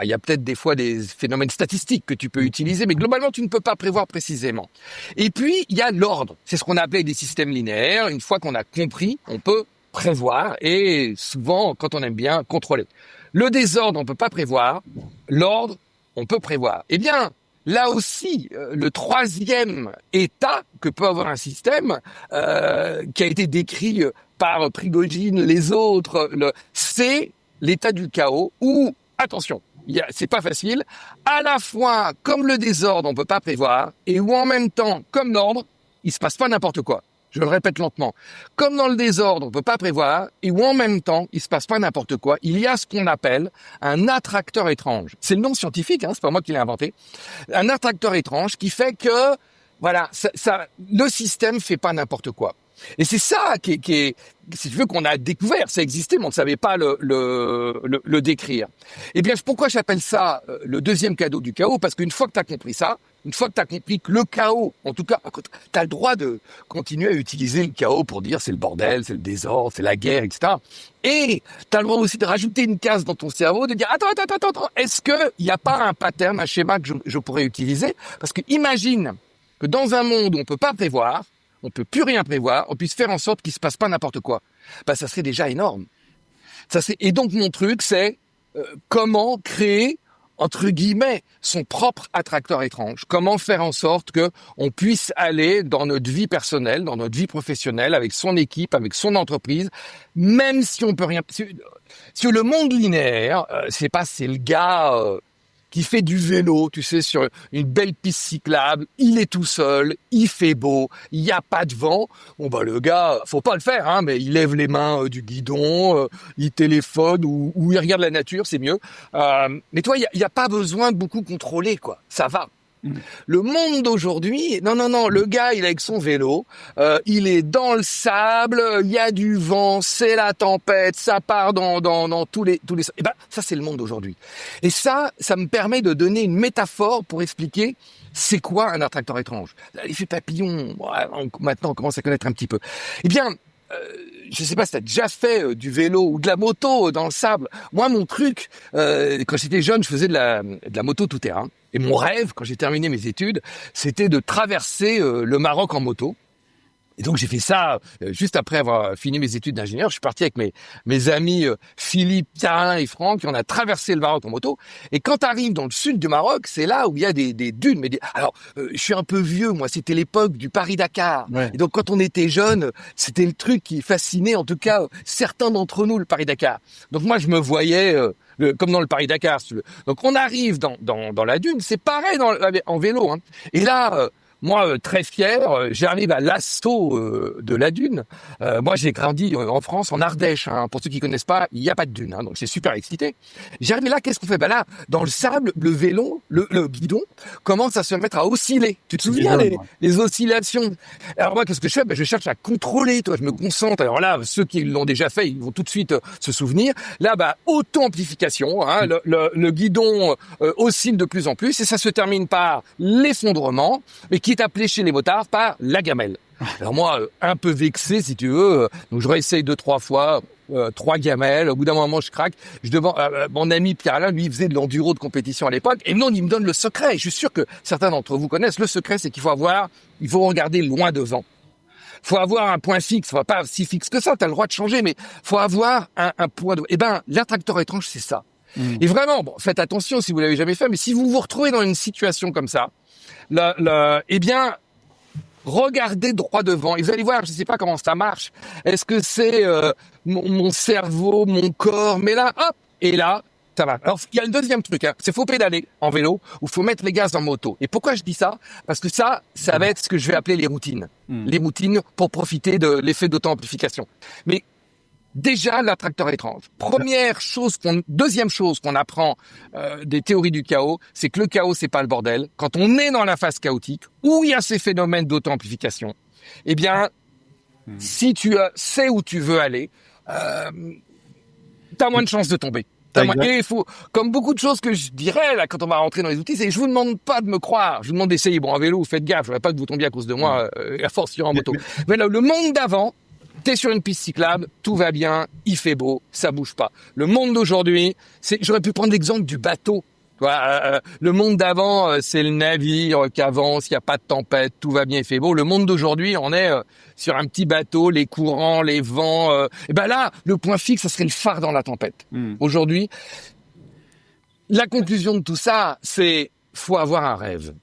Il y a peut-être des fois des phénomènes statistiques que tu peux utiliser, mais globalement, tu ne peux pas prévoir précisément. Et puis, il y a l'ordre. C'est ce qu'on appelait des systèmes linéaires. Une fois qu'on a compris, on peut prévoir et souvent, quand on aime bien, contrôler. Le désordre, on peut pas prévoir. L'ordre, on peut prévoir. Eh bien, là aussi, le troisième état que peut avoir un système, qui a été décrit par Prigogine, les autres, c'est l'état du chaos où, attention, c'est pas facile, à la fois, comme le désordre, on peut pas prévoir, et où en même temps, comme l'ordre, il se passe pas n'importe quoi. Je le répète lentement. Comme dans le désordre, on peut pas prévoir, et où en même temps, il se passe pas n'importe quoi, il y a ce qu'on appelle un attracteur étrange. C'est le nom scientifique, hein, c'est pas moi qui l'ai inventé. Un attracteur étrange qui fait que, voilà, le système fait pas n'importe quoi. Et c'est ça qui est, si tu veux, qu'on a découvert. Ça existait, mais on ne savait pas le décrire. Eh bien, pourquoi j'appelle ça le deuxième cadeau du chaos? Parce qu'une fois que tu as compris ça, une fois que tu as compris que le chaos, en tout cas, tu as le droit de continuer à utiliser le chaos pour dire c'est le bordel, c'est le désordre, c'est la guerre, etc. Et tu as le droit aussi de rajouter une case dans ton cerveau, de dire attends, est-ce qu'il n'y a pas un pattern, un schéma que je pourrais utiliser? Parce que imagine que dans un monde où on peut pas prévoir, on peut plus rien prévoir, on puisse faire en sorte qu'il se passe pas n'importe quoi. Bah, ça serait déjà énorme. Et donc mon truc, c'est comment créer entre guillemets son propre attracteur étrange. Comment faire en sorte que on puisse aller dans notre vie personnelle, dans notre vie professionnelle, avec son équipe, avec son entreprise, même si on peut rien. Si le monde linéaire, c'est le gars qui fait du vélo, tu sais, sur une belle piste cyclable, il est tout seul, il fait beau, il n'y a pas de vent. Bon bah le gars, faut pas le faire, hein, mais il lève les mains du guidon, il téléphone ou il regarde la nature, c'est mieux. Mais toi, il y a pas besoin de beaucoup contrôler, quoi. Ça va. Le monde d'aujourd'hui, non, le gars, il est avec son vélo, il est dans le sable, il y a du vent, c'est la tempête, ça part dans tous les. Et ben, ça c'est le monde d'aujourd'hui. Et ça me permet de donner une métaphore pour expliquer c'est quoi un attracteur étrange. L'effet papillon, maintenant on commence à connaître un petit peu. Eh bien, je sais pas si t'as déjà fait du vélo ou de la moto dans le sable. Moi, mon truc, quand j'étais jeune, je faisais de la moto tout terrain. Et mon rêve, quand j'ai terminé mes études, c'était de traverser le Maroc en moto. Et donc j'ai fait ça juste après avoir fini mes études d'ingénieur. Je suis parti avec mes amis Philippe, Pierre et Franck, et on a traversé le Maroc en moto. Et quand tu arrives dans le sud du Maroc, c'est là où il y a des dunes. Alors, je suis un peu vieux, moi, c'était l'époque du Paris-Dakar. Ouais. Et donc quand on était jeune, c'était le truc qui fascinait, en tout cas, certains d'entre nous, le Paris-Dakar. Donc moi, je me voyais... comme dans le Paris-Dakar, si tu veux. Donc on arrive dans la dune, c'est pareil en vélo. Hein. Et là... moi, très fier, j'arrive à l'assaut de la dune. Moi, j'ai grandi en France, en Ardèche. Hein. Pour ceux qui connaissent pas, il n'y a pas de dune, hein, donc c'est super excité. J'arrive là, qu'est-ce qu'on fait? Ben là, dans le sable, le vélo, le guidon commence à se mettre à osciller. Tu te souviens les oscillations? Alors moi, qu'est-ce que je fais? Ben, je cherche à contrôler. Toi, je me concentre. Alors là, ceux qui l'ont déjà fait, ils vont tout de suite se souvenir. Là, bah, auto-amplification. Hein, le guidon oscille de plus en plus et ça se termine par l'effondrement, mais qui est appelé chez les motards par la gamelle. Alors moi, un peu vexé, si tu veux, donc je réessaye 2-3 fois, 3 gamelles, au bout d'un moment, je craque. Je demande, mon ami Pierre-Alain, lui, il faisait de l'enduro de compétition à l'époque, et non, il me donne le secret. Je suis sûr que certains d'entre vous connaissent. Le secret, c'est qu'il faut regarder loin devant. Faut avoir un point fixe, faut pas si fixe que ça, t'as le droit de changer, mais faut avoir un point de... Eh ben, l'attracteur étrange, c'est ça. Et vraiment, bon, faites attention si vous l'avez jamais fait, mais si vous vous retrouvez dans une situation comme ça, eh bien, regardez droit devant et vous allez voir, je ne sais pas comment ça marche. Est-ce que c'est mon cerveau, mon corps, mais là, hop, et là, ça va. Alors, il y a le deuxième truc, hein, c'est faut pédaler en vélo ou faut mettre les gaz en moto. Et pourquoi je dis ça? Parce que ça va être ce que je vais appeler les routines. Les routines pour profiter de l'effet d'auto-amplification. Mais déjà, l'attracteur étrange. Deuxième chose qu'on apprend des théories du chaos, c'est que le chaos, c'est pas le bordel. Quand on est dans la phase chaotique, où il y a ces phénomènes d'auto-amplification, eh bien, si tu sais où tu veux aller, t'as moins de chances de tomber. Et il faut, comme beaucoup de choses que je dirais là quand on va rentrer dans les outils, c'est je vous demande pas de me croire, je vous demande d'essayer. Bon, à vélo, faites gaffe, je voudrais pas que vous tombiez à cause de moi, à force sur en moto. Mais là, le monde d'avant, t'es sur une piste cyclable, tout va bien, il fait beau, ça bouge pas. Le monde d'aujourd'hui, j'aurais pu prendre l'exemple du bateau. Le monde d'avant, c'est le navire qui avance, il n'y a pas de tempête, tout va bien, il fait beau. Le monde d'aujourd'hui, on est sur un petit bateau, les courants, les vents. Et ben là, le point fixe, ça serait le phare dans la tempête. Aujourd'hui, la conclusion de tout ça, c'est faut avoir un rêve.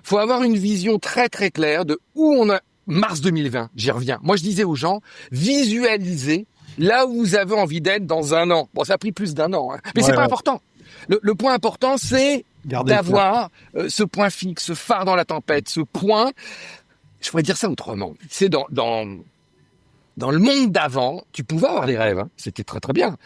Faut avoir une vision très très claire de où on a... Mars 2020, j'y reviens. Moi, je disais aux gens, visualisez là où vous avez envie d'être dans un an. Bon, ça a pris plus d'1 an, hein. Mais c'est pas important. Le point important, c'est d'avoir ce point fixe, ce phare dans la tempête, ce point... Je pourrais dire ça autrement. C'est dans le monde d'avant, tu pouvais avoir des rêves, hein. C'était très très bien.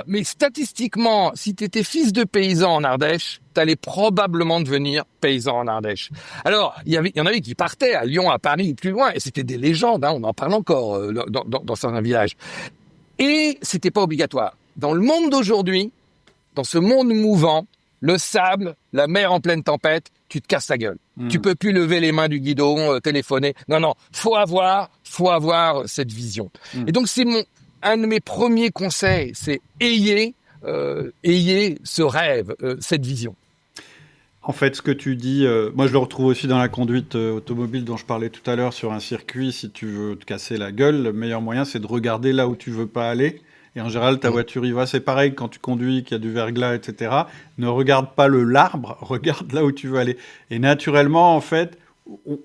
Mais statistiquement, si tu étais fils de paysan en Ardèche, t'allais probablement devenir paysan en Ardèche. Alors, il y en avait qui partaient à Lyon, à Paris, plus loin, et c'était des légendes, hein, on en parle encore dans certains villages. Et c'était pas obligatoire. Dans le monde d'aujourd'hui, dans ce monde mouvant, le sable, la mer en pleine tempête, tu te casses la gueule. Tu peux plus lever les mains du guidon, téléphoner. Non, faut avoir cette vision. Et donc un de mes premiers conseils, c'est ayez ce rêve, cette vision. En fait, ce que tu dis, moi je le retrouve aussi dans la conduite automobile dont je parlais tout à l'heure sur un circuit. Si tu veux te casser la gueule, le meilleur moyen c'est de regarder là où tu veux pas aller. Et en général, ta voiture y va. C'est pareil quand tu conduis, qu'il y a du verglas, etc. Ne regarde pas l'arbre, regarde là où tu veux aller. Et naturellement, en fait,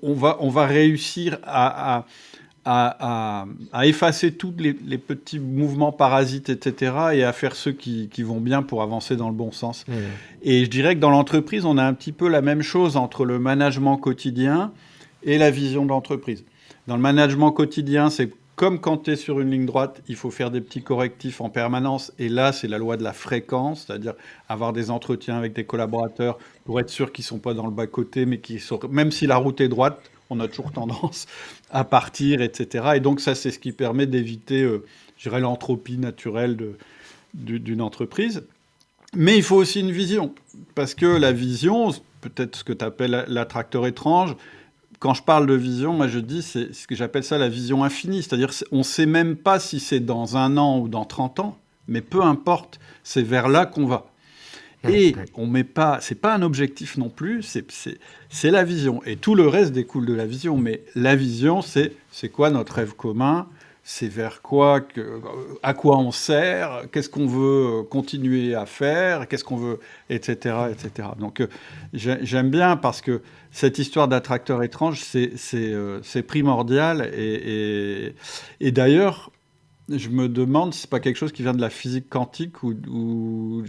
on va réussir à effacer tous les petits mouvements parasites, etc., et à faire ceux qui vont bien pour avancer dans le bon sens. Et je dirais que dans l'entreprise, on a un petit peu la même chose entre le management quotidien et la vision de l'entreprise. Dans le management quotidien, c'est comme quand tu es sur une ligne droite, il faut faire des petits correctifs en permanence. Et là, c'est la loi de la fréquence, c'est-à-dire avoir des entretiens avec des collaborateurs pour être sûr qu'ils ne sont pas dans le bas-côté, mais qu'ils sont, même si la route est droite, on a toujours tendance à partir, etc. Et donc ça, c'est ce qui permet d'éviter, je dirais, l'entropie naturelle d'une entreprise. Mais il faut aussi une vision, parce que la vision, peut-être ce que tu appelles l'attracteur étrange, quand je parle de vision, moi je dis, c'est ce que j'appelle ça la vision infinie, c'est-à-dire on ne sait même pas si c'est dans 1 an ou dans 30 ans, mais peu importe, c'est vers là qu'on va. Et on met pas, c'est pas un objectif non plus, c'est la vision. Et tout le reste découle de la vision. Mais la vision, c'est quoi notre rêve commun? C'est vers quoi, à quoi on sert? Qu'est-ce qu'on veut continuer à faire? Qu'est-ce qu'on veut, etc., etc. Donc j'aime bien parce que cette histoire d'attracteur étrange, c'est primordial. Et d'ailleurs, je me demande si c'est pas quelque chose qui vient de la physique quantique ou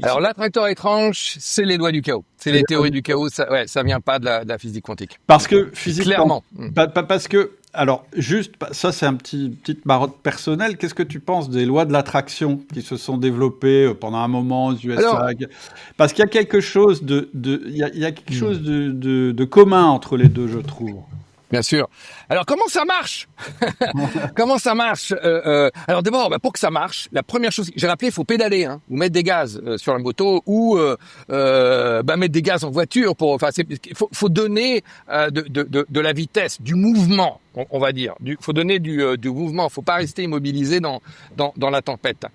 Alors l'attracteur étrange, c'est les lois du chaos. C'est les théories du chaos. Ça vient pas de la physique quantique. Parce que physique clairement. Parce que alors juste ça c'est petite marotte personnelle. Qu'est-ce que tu penses des lois de l'attraction qui se sont développées pendant un moment aux USA? Parce qu'il y a quelque chose il y a quelque chose de commun entre les deux, je trouve. Bien sûr. Alors comment ça marche? Comment ça marche? Alors d'abord, pour que ça marche, la première chose, j'ai rappelé, il faut pédaler, ou mettre des gaz sur la moto, ou mettre des gaz en voiture. Faut donner de la vitesse, du mouvement, on va dire. Faut donner du mouvement. Faut pas rester immobilisé dans la tempête.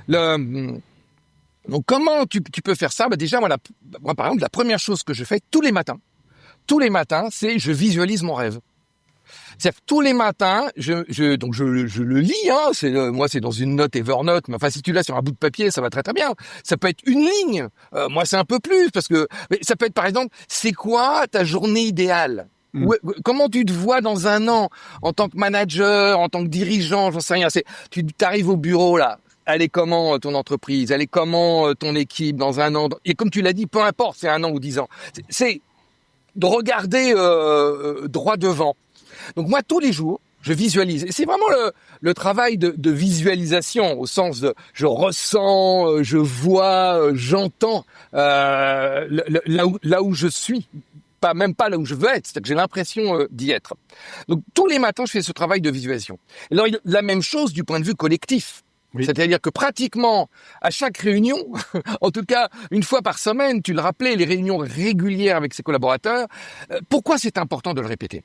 Donc comment tu peux faire ça? Déjà, moi, par exemple, la première chose que je fais tous les matins, c'est je visualise mon rêve. C'est-à-dire tous les matins, je le lis, moi c'est dans une note Evernote, mais enfin si tu l'as sur un bout de papier, ça va très très bien. Ça peut être une ligne, moi c'est un peu plus parce que ça peut être par exemple, c'est quoi ta journée idéale? Comment tu te vois dans 1 an en tant que manager, en tant que dirigeant, j'en sais rien. Tu arrives au bureau là. Elle est comment ton entreprise? Elle est comment ton équipe dans 1 an? Et comme tu l'as dit, peu importe, c'est 1 an ou 10 ans. C'est de regarder droit devant. Donc moi, tous les jours, je visualise. Et c'est vraiment le travail de visualisation, au sens de je ressens, je vois, j'entends là où je suis. Même pas là où je veux être, c'est-à-dire que j'ai l'impression d'y être. Donc tous les matins, je fais ce travail de visualisation. Alors la même chose du point de vue collectif. Oui. C'est-à-dire que pratiquement à chaque réunion, en tout cas 1 fois par semaine, tu le rappelais, les réunions régulières avec ses collaborateurs, pourquoi c'est important de le répéter?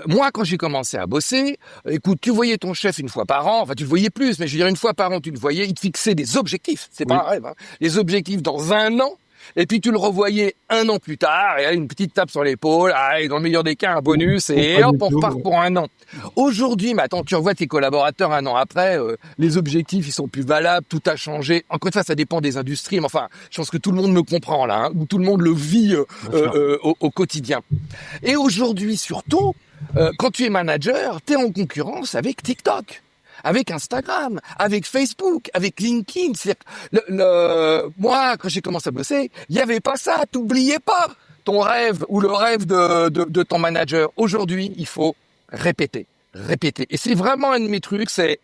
Moi, quand j'ai commencé à bosser, écoute, tu voyais ton chef 1 fois par an, enfin tu le voyais plus, mais je veux dire 1 fois par an, tu le voyais, il te fixait des objectifs, c'est pas un rêve, les objectifs dans 1 an. Et puis tu le revoyais 1 an plus tard, et une petite tape sur l'épaule, et dans le meilleur des cas, un bonus, et hop, on repart pour 1 an. Aujourd'hui, mais attends, tu revois tes collaborateurs 1 an après, les objectifs, ils sont plus valables, tout a changé. Encore une fois, ça dépend des industries, mais enfin, je pense que tout le monde me comprend là, où tout le monde le vit au quotidien. Et aujourd'hui, surtout, quand tu es manager, tu es en concurrence avec TikTok, avec Instagram, avec Facebook, avec LinkedIn. Moi, quand j'ai commencé à bosser, il n'y avait pas ça. T'oubliais pas ton rêve ou le rêve de ton manager. Aujourd'hui, il faut répéter. Et c'est vraiment un de mes trucs, c'est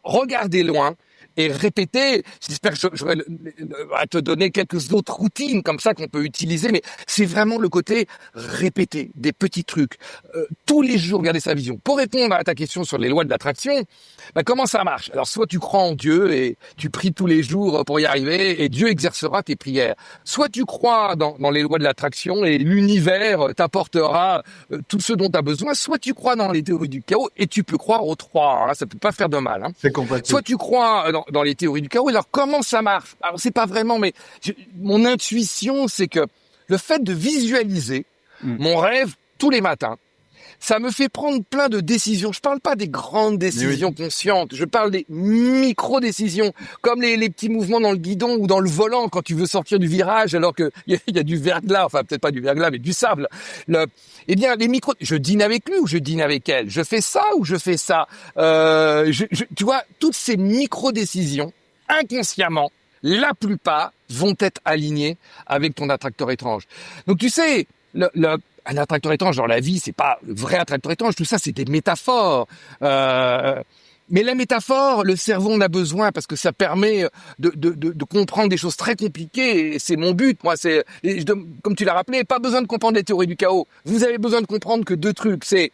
regarder loin et répéter. J'espère que j'aurai à te donner quelques autres routines comme ça qu'on peut utiliser, mais c'est vraiment le côté répéter des petits trucs tous les jours, garder sa vision. Pour répondre à ta question sur les lois de l'attraction, comment ça marche? Alors soit tu crois en Dieu et tu pries tous les jours pour y arriver et Dieu exercera tes prières. Soit tu crois dans les lois de l'attraction et l'univers t'apportera tout ce dont tu as besoin. Soit tu crois dans les théories du chaos et tu peux croire aux trois. Hein, ça peut pas faire de mal. Hein. C'est complètement. Soit tu crois dans les théories du chaos. Alors comment ça marche? Alors c'est pas vraiment, mais mon intuition, c'est que le fait de visualiser mon rêve tous les matins, ça me fait prendre plein de décisions. Je parle pas des grandes décisions conscientes. Je parle des micro-décisions, comme les petits mouvements dans le guidon ou dans le volant quand tu veux sortir du virage alors que il y a du verglas, enfin peut-être pas du verglas, mais du sable. Eh bien, les micros, je dîne avec lui ou je dîne avec elle. Je fais ça ou je fais ça. Tu vois, toutes ces micro-décisions, inconsciemment, la plupart vont être alignées avec ton attracteur étrange. Donc tu sais, un attracteur étrange dans la vie, c'est pas le vrai attracteur étrange, tout ça c'est des métaphores. Mais la métaphore, le cerveau en a besoin parce que ça permet de comprendre des choses très compliquées et c'est mon but. Moi, comme tu l'as rappelé, pas besoin de comprendre les théories du chaos. Vous avez besoin de comprendre que deux trucs, c'est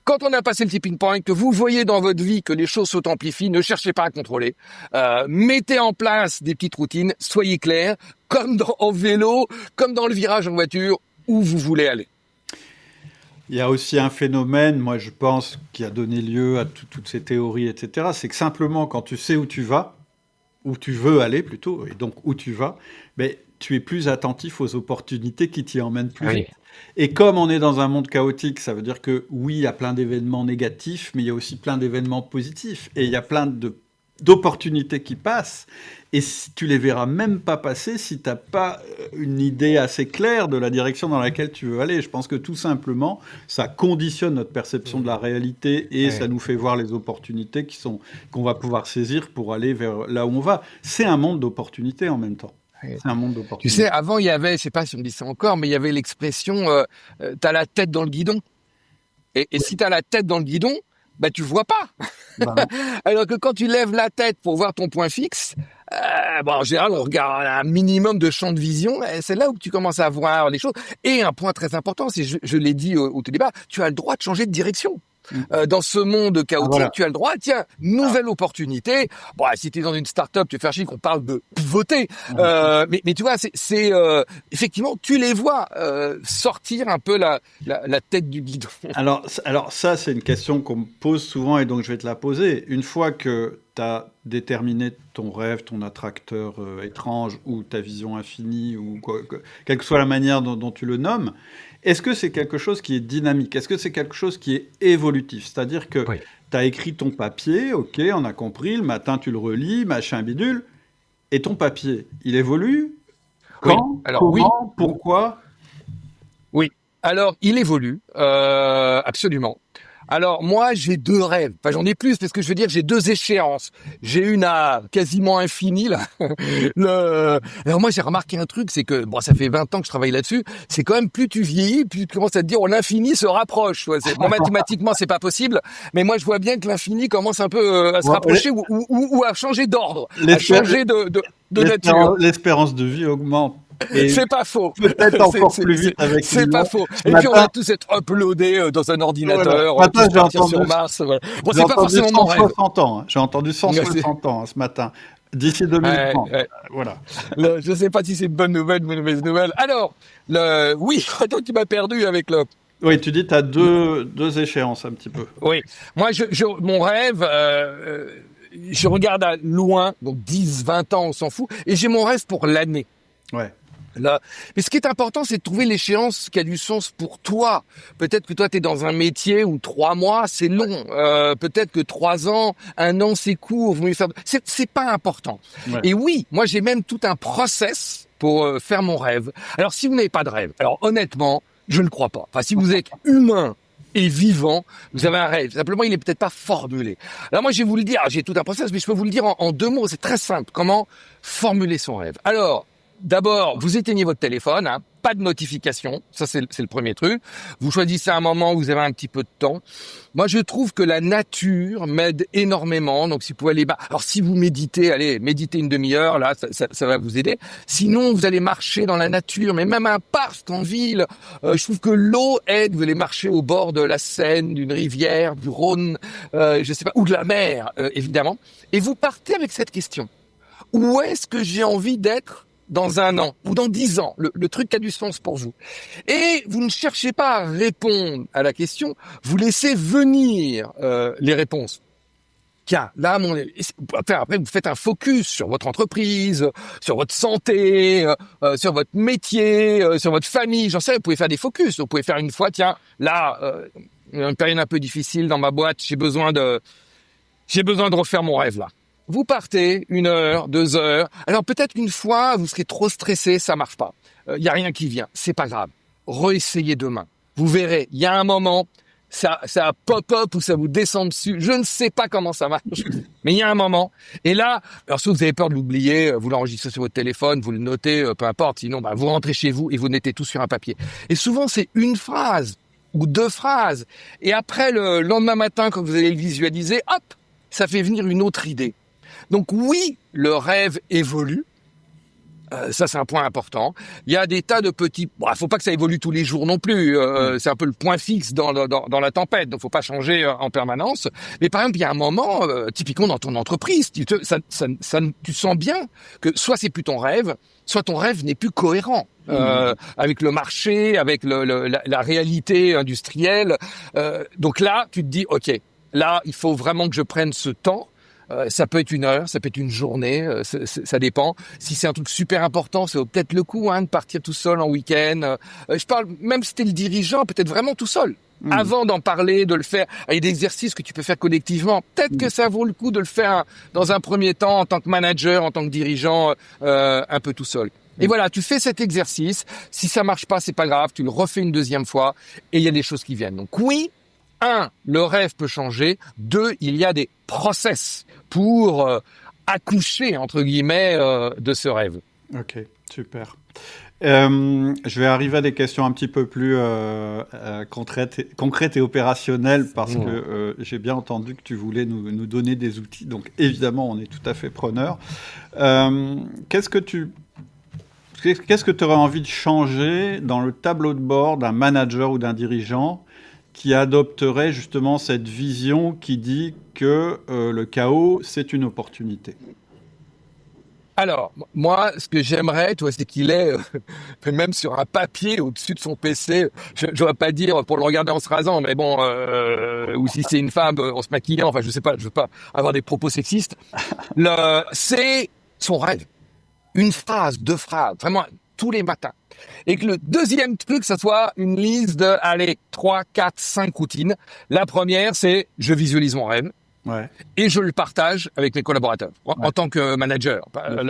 quand on a passé le tipping point, que vous voyez dans votre vie que les choses s'auto-amplifient, ne cherchez pas à contrôler. Mettez en place des petites routines, soyez clairs, comme en vélo, comme dans le virage en voiture, où vous voulez aller. Il y a aussi un phénomène, moi je pense, qui a donné lieu à toutes ces théories, etc. C'est que simplement quand tu sais où tu vas, où tu veux aller plutôt, et donc où tu vas, mais tu es plus attentif aux opportunités qui t'y emmènent plus vite. Et comme on est dans un monde chaotique, ça veut dire que oui, il y a plein d'événements négatifs, mais il y a aussi plein d'événements positifs. Et il y a plein d'opportunités qui passent. Et tu les verras même pas passer si tu n'as pas une idée assez claire de la direction dans laquelle tu veux aller. Je pense que tout simplement, ça conditionne notre perception de la réalité et ça nous fait voir les opportunités qu'on va pouvoir saisir pour aller vers là où on va. C'est un monde d'opportunités en même temps. C'est un monde d'opportunités. Tu sais, avant, il y avait, je sais pas si on me dit ça encore, mais il y avait l'expression t'as la tête dans le guidon. Et si t'as la tête dans le guidon, tu vois pas. Alors que quand tu lèves la tête pour voir ton point fixe, en général, on regarde un minimum de champ de vision. C'est là où tu commences à voir les choses. Et un point très important, c'est, je l'ai dit au tout départ, tu as le droit de changer de direction. Dans ce monde chaotique, tu as le droit, tiens, nouvelle opportunité. Bon, si tu es dans une start-up, tu fais faire chier qu'on parle de pivoter. Mais tu vois, c'est effectivement, tu les vois sortir un peu la tête du guidon. Alors ça, c'est une question qu'on me pose souvent et donc je vais te la poser. Une fois que tu as déterminé ton rêve, ton attracteur étrange ou ta vision infinie, ou quelle que soit la manière dont tu le nommes, est-ce que c'est quelque chose qui est dynamique? Est-ce que c'est quelque chose qui est évolutif? C'est-à-dire que tu as écrit ton papier, ok, on a compris, le matin tu le relis, machin bidule, et ton papier, il évolue? Quand? Comment? Pourquoi? Oui, alors il évolue, absolument. Alors moi j'ai deux rêves, enfin j'en ai plus parce que je veux dire j'ai deux échéances. J'ai une à quasiment infinie là. Alors moi j'ai remarqué un truc, c'est que ça fait 20 ans que je travaille là-dessus, c'est quand même plus tu vieillis, plus tu commences à te dire l'infini se rapproche. Mathématiquement c'est pas possible, mais moi je vois bien que l'infini commence un peu à se rapprocher ou à changer d'ordre, à changer de nature. L'espérance de vie augmente. C'est pas faux. Peut-être encore plus vite avec c'est pas faux. Et puis on va tous être uploadés dans un ordinateur. Voilà. Matin, j'ai entendu sur Mars. Voilà. Bon, j'ai c'est pas forcément mon rêve. 160 ans. Hein. J'ai entendu 160 ans ce matin. D'ici 2030. Voilà. Je sais pas si c'est une bonne nouvelle ou une mauvaise nouvelle. Alors, oui, attends, tu m'as perdu avec le. Oui, tu dis tu as deux échéances un petit peu. Oui. Moi, mon rêve, je regarde à loin, donc 10, 20 ans, on s'en fout, et j'ai mon rêve pour l'année. Ouais. Là. Mais ce qui est important, c'est de trouver l'échéance qui a du sens pour toi. Peut-être que toi, tu es dans un métier où 3 mois, c'est long. Peut-être que 3 ans, 1 an, c'est court. C'est pas important. Ouais. Et oui, moi, j'ai même tout un process pour faire mon rêve. Alors, si vous n'avez pas de rêve, alors honnêtement, je ne crois pas. Enfin, si vous êtes humain et vivant, vous avez un rêve. Simplement, il est peut-être pas formulé. Alors moi, je vais vous le dire, j'ai tout un process, mais je peux vous le dire en 2 mots. C'est très simple. Comment formuler son rêve? Alors, D'abord, vous éteignez votre téléphone, hein, pas de notification, ça c'est le premier truc. Vous choisissez un moment où vous avez un petit peu de temps. Moi, je trouve que la nature m'aide énormément. Donc, si vous pouvez aller, alors si vous méditez, allez, méditez une demi-heure, là, ça va vous aider. Sinon, vous allez marcher dans la nature, mais même un parc en ville. Je trouve que l'eau aide. Vous allez marcher au bord de la Seine, d'une rivière, du Rhône, je sais pas, ou de la mer, évidemment. Et vous partez avec cette question. Où est-ce que j'ai envie d'être dans 1 an ou dans 10 ans, le truc qui a du sens pour vous. Et vous ne cherchez pas à répondre à la question, vous laissez venir les réponses. Tiens, là, après, vous faites un focus sur votre entreprise, sur votre santé, sur votre métier, sur votre famille. J'en sais, vous pouvez faire des focus. Vous pouvez faire une fois, tiens, là, une période un peu difficile dans ma boîte, j'ai besoin de refaire mon rêve là. Vous partez 1 heure, 2 heures. Alors peut-être une fois, vous serez trop stressé, ça marche pas. Y a rien qui vient, c'est pas grave. Réessayez demain. Vous verrez, il y a un moment, ça pop-up ou ça vous descend dessus. Je ne sais pas comment ça marche, mais il y a un moment. Et là, alors si vous avez peur de l'oublier, vous l'enregistrez sur votre téléphone, vous le notez, peu importe. Sinon, vous rentrez chez vous et vous notez tout sur un papier. Et souvent, c'est une phrase ou 2 phrases. Et après, le lendemain matin, quand vous allez le visualiser, hop, ça fait venir une autre idée. Donc oui, le rêve évolue. Ça, c'est un point important. Il y a des tas de petits... Bon, faut pas que ça évolue tous les jours non plus. C'est un peu le point fixe dans la tempête. Donc, faut pas changer en permanence. Mais par exemple, il y a un moment, typiquement dans ton entreprise, tu sens bien que soit c'est plus ton rêve, soit ton rêve n'est plus cohérent. Avec le marché, avec la réalité industrielle. Donc là, tu te dis, OK, là, il faut vraiment que je prenne ce temps. Ça peut être 1 heure, ça peut être une journée, ça dépend. Si c'est un truc super important, ça vaut peut-être le coup de partir tout seul en week-end. Je parle, même si t'es le dirigeant, peut-être vraiment tout seul. Avant d'en parler, de le faire, il y a des exercices que tu peux faire collectivement. Peut-être que ça vaut le coup de le faire dans un premier temps en tant que manager, en tant que dirigeant, un peu tout seul. Et voilà, tu fais cet exercice. Si ça marche pas, c'est pas grave. Tu le refais une 2e fois et il y a des choses qui viennent. Donc oui, 1, le rêve peut changer. 2, il y a des process pour accoucher, entre guillemets, de ce rêve. Ok, super. Je vais arriver à des questions un petit peu plus concrètes et opérationnelles parce que j'ai bien entendu que tu voulais nous donner des outils. Donc évidemment, on est tout à fait preneur. Qu'est-ce que tu aurais envie de changer dans le tableau de bord d'un manager ou d'un dirigeant qui adopterait justement cette vision qui dit que le chaos, c'est une opportunité? Alors, moi, ce que j'aimerais, c'est qu'il ait, même sur un papier au-dessus de son PC, je vais pas dire pour le regarder en se rasant, mais bon, ou si c'est une femme, en se maquillant, enfin, je sais pas, je veux pas avoir des propos sexistes. C'est son rêve. 1 phrase, 2 phrases, vraiment, tous les matins. Et que le 2e truc, ça soit une liste de, 3, 4, 5 routines. La première, c'est, je visualise mon rêve. Ouais. Et je le partage avec mes collaborateurs en tant que manager.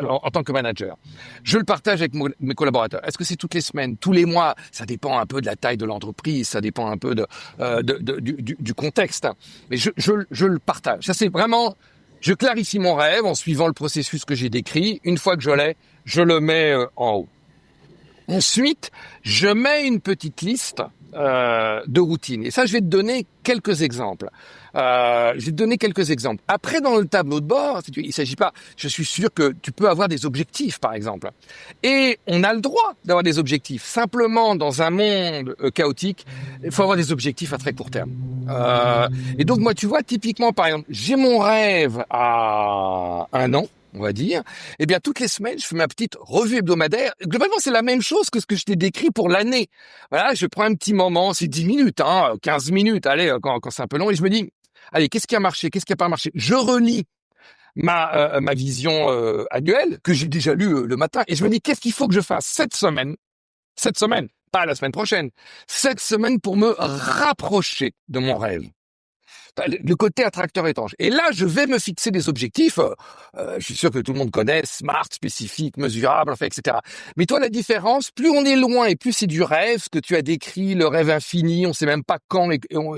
En tant que manager, je le partage avec mes collaborateurs. Est-ce que c'est toutes les semaines, tous les mois? Ça dépend un peu de la taille de l'entreprise, ça dépend un peu du contexte. Mais je le partage. Ça, c'est vraiment, je clarifie mon rêve en suivant le processus que j'ai décrit. Une fois que je l'ai, je le mets en haut. Ensuite, je mets une petite liste de routines. Et ça, je vais te donner quelques exemples. Après, dans le tableau de bord, il s'agit pas, je suis sûr que tu peux avoir des objectifs, par exemple. Et on a le droit d'avoir des objectifs. Simplement, dans un monde chaotique, il faut avoir des objectifs à très court terme. Et donc, moi, tu vois, typiquement, par exemple, j'ai mon rêve à 1 an, on va dire, eh bien, toutes les semaines, je fais ma petite revue hebdomadaire. Globalement, c'est la même chose que ce que je t'ai décrit pour l'année. Voilà, je prends un petit moment, c'est 10 minutes, 15 minutes, allez, quand c'est un peu long, et je me dis, allez, qu'est-ce qui a marché, qu'est-ce qui a pas marché? Je relis ma vision annuelle, que j'ai déjà lue le matin, et je me dis, qu'est-ce qu'il faut que je fasse cette semaine, pas la semaine prochaine, cette semaine pour me rapprocher de mon rêve. Le côté attracteur étrange. Et là, je vais me fixer des objectifs. Je suis sûr que tout le monde connaît, smart, spécifique, mesurable, enfin, etc. Mais toi, la différence, plus on est loin et plus c'est du rêve, que tu as décrit, le rêve infini, on sait même pas quand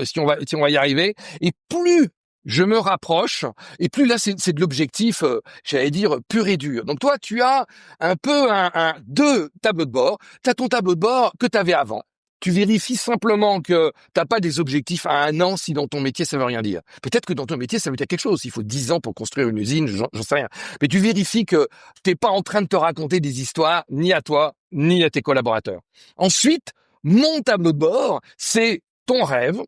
si on va y arriver. Et plus je me rapproche, et plus là c'est de l'objectif, j'allais dire pur et dur. Donc toi, tu as un peu deux tableaux de bord. Tu as ton tableau de bord que tu avais avant. Tu vérifies simplement que t'as pas des objectifs à 1 an si dans ton métier ça veut rien dire. Peut-être que dans ton métier ça veut dire quelque chose. Il faut 10 ans pour construire une usine, j'en sais rien. Mais tu vérifies que t'es pas en train de te raconter des histoires ni à toi ni à tes collaborateurs. Ensuite, mon tableau de bord, c'est ton rêve.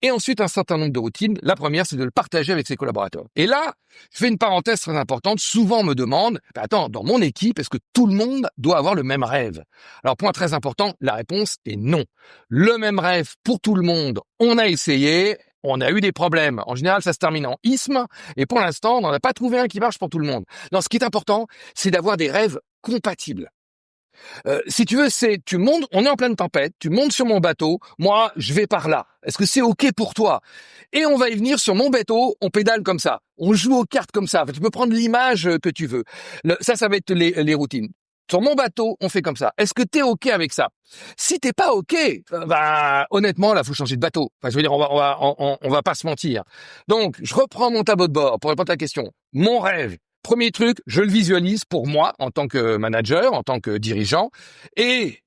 Et ensuite, un certain nombre de routines. La première, c'est de le partager avec ses collaborateurs. Et là, je fais une parenthèse très importante. Souvent, on me demande, attends, dans mon équipe, est-ce que tout le monde doit avoir le même rêve? Alors, point très important, la réponse est non. Le même rêve pour tout le monde, on a essayé, on a eu des problèmes. En général, ça se termine en isme. Et pour l'instant, on n'en a pas trouvé un qui marche pour tout le monde. Non, ce qui est important, c'est d'avoir des rêves compatibles. Si tu veux, tu montes, on est en pleine tempête, tu montes sur mon bateau, moi, je vais par là. Est-ce que c'est OK pour toi? Et on va y venir sur mon bateau, on pédale comme ça. On joue aux cartes comme ça. Tu peux prendre l'image que tu veux. Ça va être les routines. Sur mon bateau, on fait comme ça. Est-ce que t'es OK avec ça? Si t'es pas OK, honnêtement, là, faut changer de bateau. Enfin, je veux dire, on va pas se mentir. Donc, je reprends mon tableau de bord pour répondre à ta question. Mon rêve. Premier truc, je le visualise pour moi en tant que manager, en tant que dirigeant, et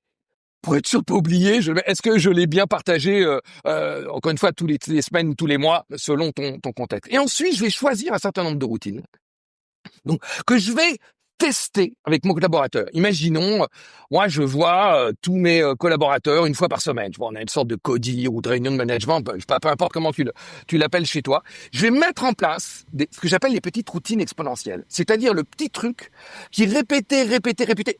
pour être sûr de pas oublier, est-ce que je l'ai bien partagé encore une fois toutes les semaines ou tous les mois selon ton contexte. Et ensuite, je vais choisir un certain nombre de routines. Donc que je vais tester avec mon collaborateur. Imaginons, moi je vois tous mes collaborateurs une fois par semaine. On a une sorte de CODIR ou de réunion de management, peu importe comment tu l'appelles chez toi. Je vais mettre en place ce que j'appelle les petites routines exponentielles. C'est-à-dire le petit truc qui répété,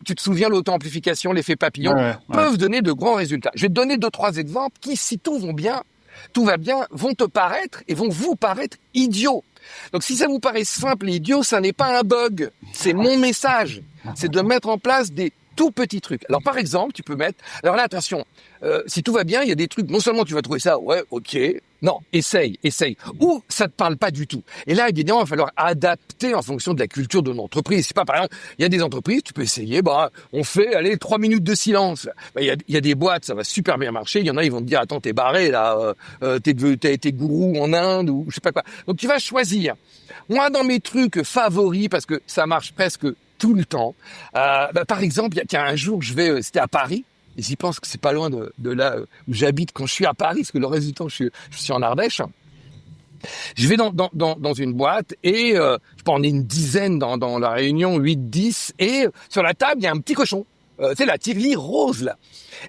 tu te souviens l'auto-amplification, l'effet papillon, peuvent donner de grands résultats. Je vais te donner 2-3 exemples qui, si tout va bien, vont te paraître et vont vous paraître idiots. Donc si ça vous paraît simple et idiot, ça n'est pas un bug. C'est mon message. C'est de mettre en place des tout petits trucs. Alors par exemple, tu peux mettre... Alors là, attention, si tout va bien, il y a des trucs, non seulement tu vas trouver ça, ouais, ok, non, essaye. Ou ça te parle pas du tout. Et là, évidemment, il va falloir adapter en fonction de la culture de l'entreprise. C'est pas, par exemple, il y a des entreprises, tu peux essayer, on fait, 3 minutes de silence. Il y a des boîtes, ça va super bien marcher. Il y en a, ils vont te dire, attends, t'es barré, là, t'as été gourou en Inde, ou je sais pas quoi. Donc tu vas choisir. Moi, dans mes trucs favoris, parce que ça marche presque tout le temps, par exemple, il y a un jour, c'était à Paris, et j'y pense que c'est pas loin de là où j'habite quand je suis à Paris, parce que le reste du temps, je suis en Ardèche. Je vais dans une boîte et je peux en une dizaine dans la réunion, 8-10, et sur la table, il y a un petit cochon. C'est la Thierry rose, là.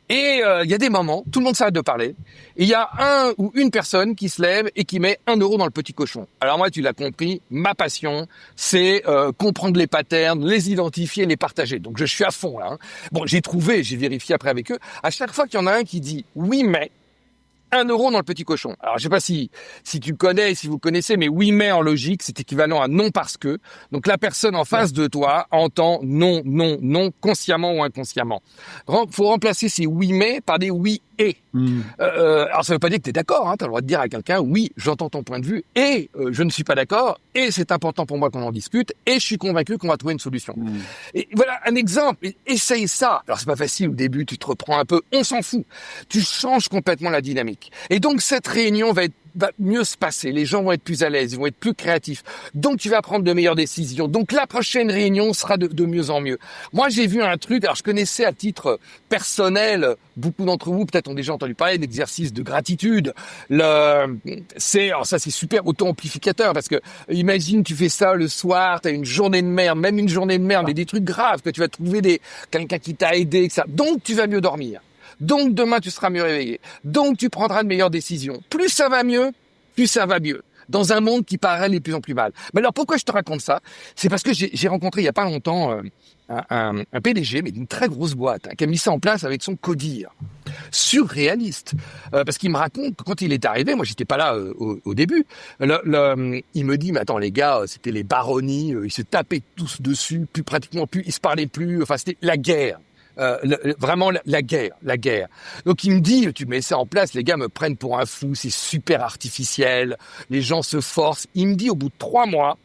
Et il y a des moments, tout le monde s'arrête de parler, et il y a un ou une personne qui se lève et qui met 1 euro dans le petit cochon. Alors moi, tu l'as compris, ma passion, c'est comprendre les patterns, les identifier, les partager. Donc je suis à fond là. Bon, j'ai vérifié après avec eux. À chaque fois qu'il y en a un qui dit oui mais 1 euro dans le petit cochon. Alors, je sais pas si tu connais, si vous connaissez, mais oui, mais en logique, c'est équivalent à non parce que. Donc, la personne en face de toi entend non, non, non, consciemment ou inconsciemment. Faut remplacer ces oui, mais par des oui et. Alors, ça veut pas dire que tu es d'accord, hein. Tu as le droit de dire à quelqu'un, oui, j'entends ton point de vue et je ne suis pas d'accord et c'est important pour moi qu'on en discute et je suis convaincu qu'on va trouver une solution. Et voilà un exemple. Essaye ça. Alors, c'est pas facile au début, tu te reprends un peu, on s'en fout. Tu changes complètement la dynamique. Et donc, cette réunion va mieux se passer. Les gens vont être plus à l'aise, ils vont être plus créatifs. Donc, tu vas prendre de meilleures décisions. Donc, la prochaine réunion sera de mieux en mieux. Moi, j'ai vu un truc, alors je connaissais à titre personnel, beaucoup d'entre vous peut-être ont déjà entendu parler d'exercice de gratitude. Alors ça, c'est super auto-amplificateur parce que imagine, tu fais ça le soir, t'as une journée de merde, même une journée de merde, mais des trucs graves que tu vas trouver quelqu'un qui t'a aidé, etc. Donc, tu vas mieux dormir. Donc, demain, tu seras mieux réveillé. Donc, tu prendras de meilleures décisions. Plus ça va mieux, plus ça va mieux. Dans un monde qui paraît de plus en plus mal. Mais alors, pourquoi je te raconte ça? C'est parce que j'ai rencontré il y a pas longtemps un PDG, mais d'une très grosse boîte, qui a mis ça en place avec son CODIR. Surréaliste. Parce qu'il me raconte que quand il est arrivé, moi, j'étais pas là au début, il me dit, mais attends, les gars, c'était les baronnies, ils se tapaient tous dessus, ils se parlaient plus, enfin, c'était la guerre. Vraiment la guerre. Donc il me dit, tu mets ça en place, les gars me prennent pour un fou, c'est super artificiel, les gens se forcent. Il me dit au bout de 3 mois,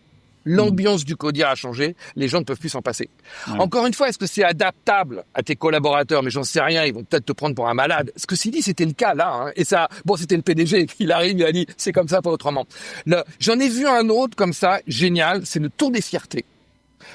L'ambiance du codir a changé, les gens ne peuvent plus s'en passer. Ouais. Encore une fois, est-ce que c'est adaptable à tes collaborateurs? Mais j'en sais rien, ils vont peut-être te prendre pour un malade. Ce que c'est dit, c'était le cas là. Hein. Et ça, bon, c'était le PDG qui arrive, il a dit, c'est comme ça, pas autrement. J'en ai vu un autre comme ça, génial, c'est le tour des fiertés.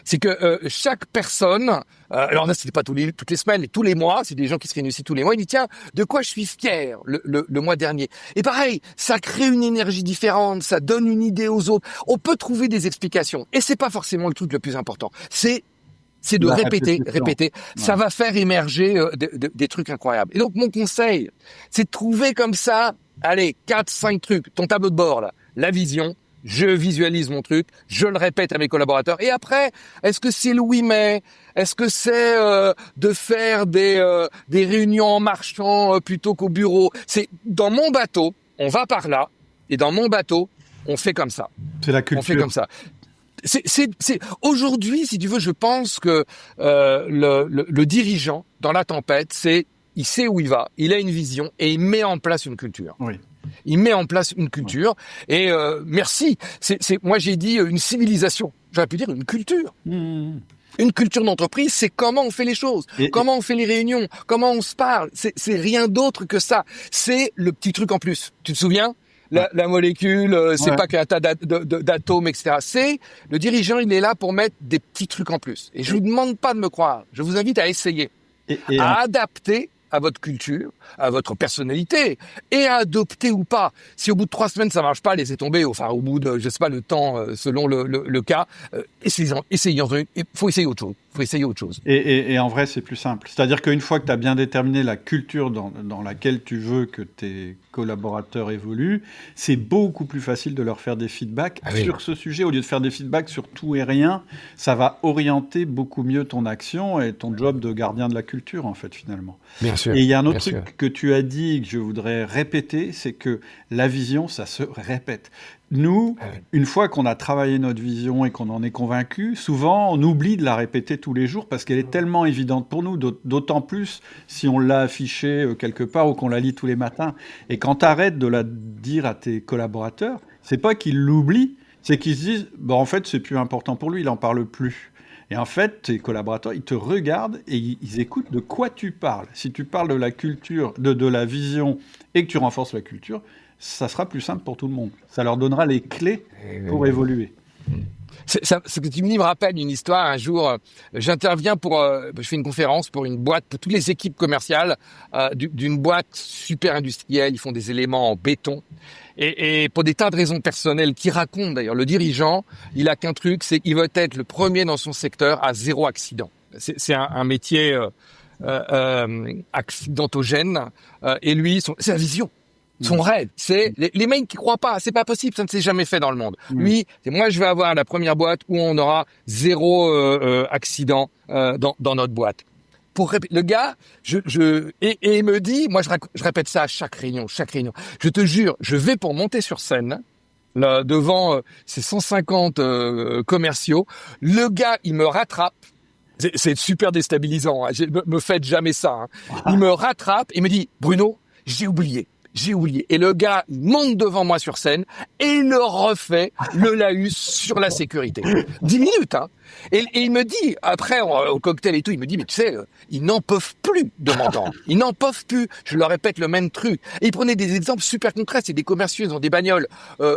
C'est que chaque personne, alors là c'était pas toutes les semaines, mais tous les mois, c'est des gens qui se réunissent tous les mois, il dit tiens, de quoi je suis fier le mois dernier. Et pareil, ça crée une énergie différente, ça donne une idée aux autres. On peut trouver des explications, et c'est pas forcément le truc le plus important. C'est de La répéter. répétition. Ça Ouais. va faire émerger des trucs incroyables. Et donc mon conseil, c'est de trouver comme ça, allez, 4-5 trucs, ton tableau de bord là, la vision. Je visualise mon truc, je le répète à mes collaborateurs. Et après, est-ce que c'est le 8 mai? Est-ce que c'est de faire des réunions en marchant plutôt qu'au bureau? C'est dans mon bateau, on va par là, et dans mon bateau, on fait comme ça. C'est la On fait culture. comme ça. Aujourd'hui, si tu veux, je pense que le dirigeant dans la tempête, il sait où il va, il a une vision et il met en place une culture. Oui. Il met en place une Ouais. culture et merci. Moi j'ai dit une civilisation. J'aurais pu dire une culture. Mmh. Une culture d'entreprise, c'est comment on fait les choses, Et comment on fait les réunions, comment on se parle. C'est rien d'autre que ça. C'est le petit truc en plus. Tu te souviens? ouais. La molécule, c'est Ouais. pas qu'un tas d'atomes, etc. C'est le dirigeant, il est là pour mettre des petits trucs en plus. Et je vous demande pas de me croire. Je vous invite à essayer, Et à adapter à votre culture, à votre personnalité, et à adopter ou pas. Si au bout de 3 semaines ça marche pas, laissez tomber. Enfin, au bout de, je sais pas, le temps selon le cas, essayez. Il faut essayer autre chose. Faut essayer autre chose. Et en vrai, c'est plus simple. C'est-à-dire qu'une fois que tu as bien déterminé la culture dans laquelle tu veux que tes collaborateurs évoluent, c'est beaucoup plus facile de leur faire des feedbacks Ah oui. sur ce sujet. Au lieu de faire des feedbacks sur tout et rien, ça va orienter beaucoup mieux ton action et ton job de gardien de la culture, en fait, finalement. Bien sûr. Et il y a un autre Bien sûr. truc que tu as dit et que je voudrais répéter, c'est que la vision, ça se répète. Nous, Ah oui. une fois qu'on a travaillé notre vision et qu'on en est convaincu, souvent on oublie de la répéter tous les jours parce qu'elle est tellement évidente pour nous, d'autant plus si on l'a affichée quelque part ou qu'on la lit tous les matins. Et quand tu arrêtes de la dire à tes collaborateurs, c'est pas qu'ils l'oublient, c'est qu'ils se disent, bah, en fait, c'est plus important pour lui, il en parle plus. Et en fait, tes collaborateurs, ils te regardent et ils écoutent de quoi tu parles. Si tu parles de la culture, de la vision et que tu renforces la culture, ça sera plus simple pour tout le monde. Ça leur donnera les clés pour évoluer. Ce que tu me dis me rappelle une histoire. Un jour, j'interviens je fais une conférence pour une boîte, pour toutes les équipes commerciales d'une boîte super industrielle. Ils font des éléments en béton. Et pour des tas de raisons personnelles qui racontent d'ailleurs, le dirigeant, il a qu'un truc, c'est qu'il veut être le premier dans son secteur à 0 accident. C'est un métier accidentogène. Et lui, c'est la vision. Son rêve, c'est les mecs qui croient pas, c'est pas possible, ça ne s'est jamais fait dans le monde. Lui, c'est moi, je vais avoir la première boîte où on aura 0 accident dans notre boîte. Le gars, et il me dit, moi je répète ça à chaque réunion. Je te jure, je vais pour monter sur scène là, devant ces 150 commerciaux. Le gars, il me rattrape. C'est super déstabilisant. Hein. Me faites jamais ça. Hein. Il me rattrape et me dit, Bruno, j'ai oublié. Et le gars monte devant moi sur scène et il le refait, le laïus sur la sécurité. 10 minutes, hein. Et il me dit, après, au cocktail et tout, il me dit, mais tu sais, ils n'en peuvent plus de m'entendre. Ils n'en peuvent plus. Je leur répète le même truc. Et il prenait des exemples super concrets. C'est des commerciaux, ils ont des bagnoles.